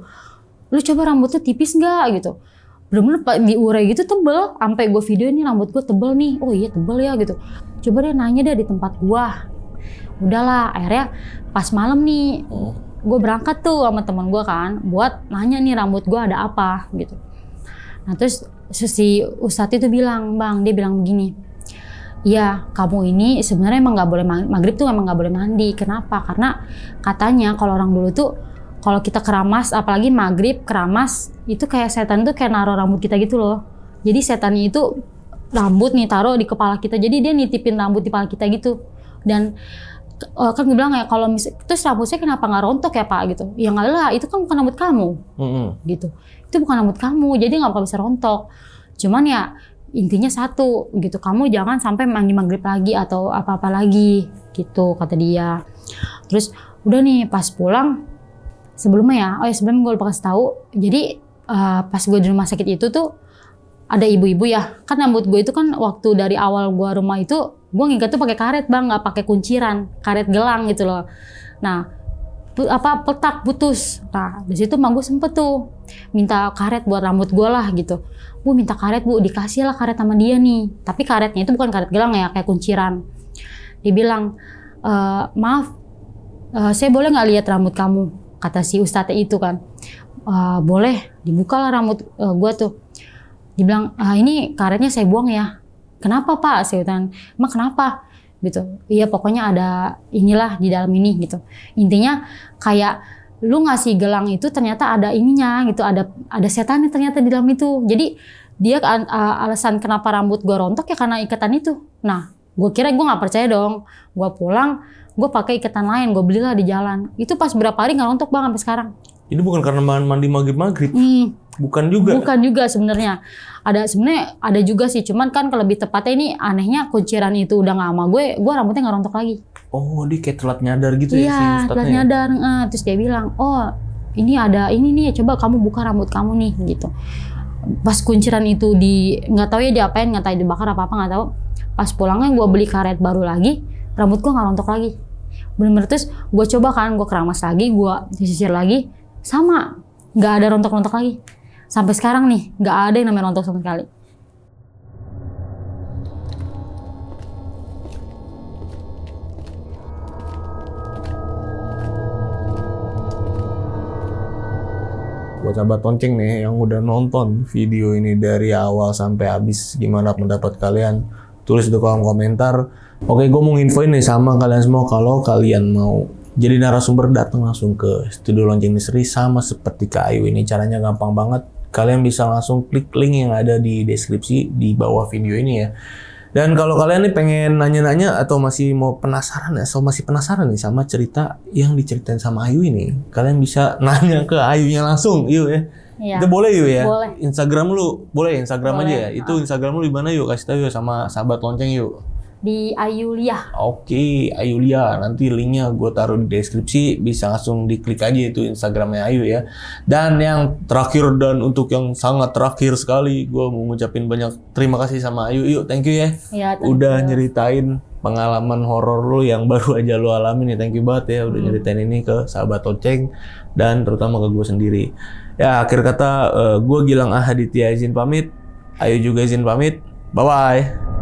Lu coba rambut tuh tipis nggak gitu." Bener-bener diurai gitu tebel, sampai gue video ini rambut gue tebel nih. Oh iya tebel ya gitu. Coba deh nanya deh di tempat gue. Udahlah, akhirnya pas malam nih, gue berangkat tuh sama teman gue kan, buat nanya nih rambut gue ada apa gitu. Nah terus si Ustadz itu bilang, bang, dia bilang begini, iya kamu ini sebenarnya emang nggak boleh maghrib tuh emang nggak boleh mandi. Kenapa? Karena katanya kalau orang dulu tuh kalau kita keramas, apalagi maghrib keramas, itu kayak setan tuh kayak naruh rambut kita gitu loh. Jadi setannya itu rambut nih taruh di kepala kita. Jadi dia nitipin rambut di kepala kita gitu. Dan kan gue bilang ya kalau terus rambut saya kenapa nggak rontok ya pak gitu? Ya nggak lah, itu kan bukan rambut kamu, gitu. Itu bukan rambut kamu, jadi nggak bakal bisa rontok. Cuman ya intinya satu gitu, kamu jangan sampai mandi maghrib lagi atau apa-apa lagi gitu kata dia. Terus udah nih pas pulang. Sebelumnya ya, oh ya sebelum gue lupa kasih tahu. Jadi pas gue di rumah sakit itu tuh ada ibu-ibu ya. Kan rambut gue itu kan waktu dari awal gue rumah itu gue ngikat tuh pakai karet bang, nggak pakai kunciran, karet gelang gitu loh. Nah petak putus. Nah di situ mak gue sempet tuh minta karet buat rambut gue lah gitu. Bu minta karet bu, dikasih lah karet sama dia nih. Tapi karetnya itu bukan karet gelang ya, kayak kunciran. Dia bilang maaf, saya boleh nggak lihat rambut kamu? Kata si ustadz itu kan, boleh, dibukalah rambut gue tuh. Dibilang, ini karetnya saya buang ya. Kenapa pak? Saya bilang, emang kenapa? Gitu. Iya pokoknya ada inilah di dalam ini gitu. Intinya kayak lu ngasih gelang itu ternyata ada ininya gitu, ada setannya ternyata di dalam itu. Jadi dia alasan kenapa rambut gue rontok ya karena ikatan itu. Nah, gue kira gue nggak percaya dong. Gue pulang, gue pakai ikatan lain, gue belilah di jalan. Itu pas berapa hari nggak rontok bang sampai sekarang. Ini bukan karena mandi maghrib. Bukan juga. Bukan juga sebenarnya. Sebenarnya ada juga sih, cuman kan kalau lebih tepatnya ini anehnya kunciran itu udah nggak sama gue rambutnya nggak rontok lagi. Oh, dia kayak telat nyadar gitu ya si ustadznya. Iya, telat nyadar. Terus dia bilang, oh ini ada ini nih, coba kamu buka rambut kamu nih gitu. Pas kunciran itu nggak tahu ya diapain, nggak tahu dibakar apa nggak tahu. Pas pulangnya gue beli karet baru lagi, rambut gue nggak rontok lagi. Bener-bener terus gue coba kan, gue keramas lagi, gue sisir lagi, sama nggak ada rontok-rontok lagi. Sampai sekarang nih nggak ada yang namanya rontok sama sekali. buat sahabat lonceng nih yang udah nonton video ini dari awal sampai habis, gimana pendapat kalian? Tulis di kolom komentar. Oke, gue mau nginfoin nih sama kalian semua, kalau kalian mau jadi narasumber, datang langsung ke Studio Lonceng Misteri sama seperti Kak Ayu ini. Caranya gampang banget. Kalian bisa langsung klik link yang ada di deskripsi di bawah video ini ya. Dan kalau kalian nih pengen nanya-nanya atau masih mau penasaran nih sama cerita yang diceritain sama Ayu ini, kalian bisa nanya ke Ayunya langsung, yuk ya. Iya. Itu boleh yuk ya. Boleh. Instagram lu, boleh Instagram Boleh. aja ya. Itu Instagram lu di mana yuk? Kasih tahu yuk sama sahabat lonceng yuk. Di Ayulia. Oke, Ayulia. Nanti linknya gue taruh di deskripsi, bisa langsung diklik aja itu Instagramnya Ayu ya. Dan yang terakhir dan untuk yang sangat terakhir sekali, gue mau ngucapin banyak terima kasih sama Ayu. Yuk, thank you ya. Ya, thank Udah you. nyeritain pengalaman horor lu yang baru aja lu alamin nih. Thank you banget ya udah nyeritain ini ke sahabat lonceng dan terutama ke gue sendiri. Ya, akhir kata gue Gilang Ahaditya izin pamit. Ayu juga izin pamit. Bye-bye.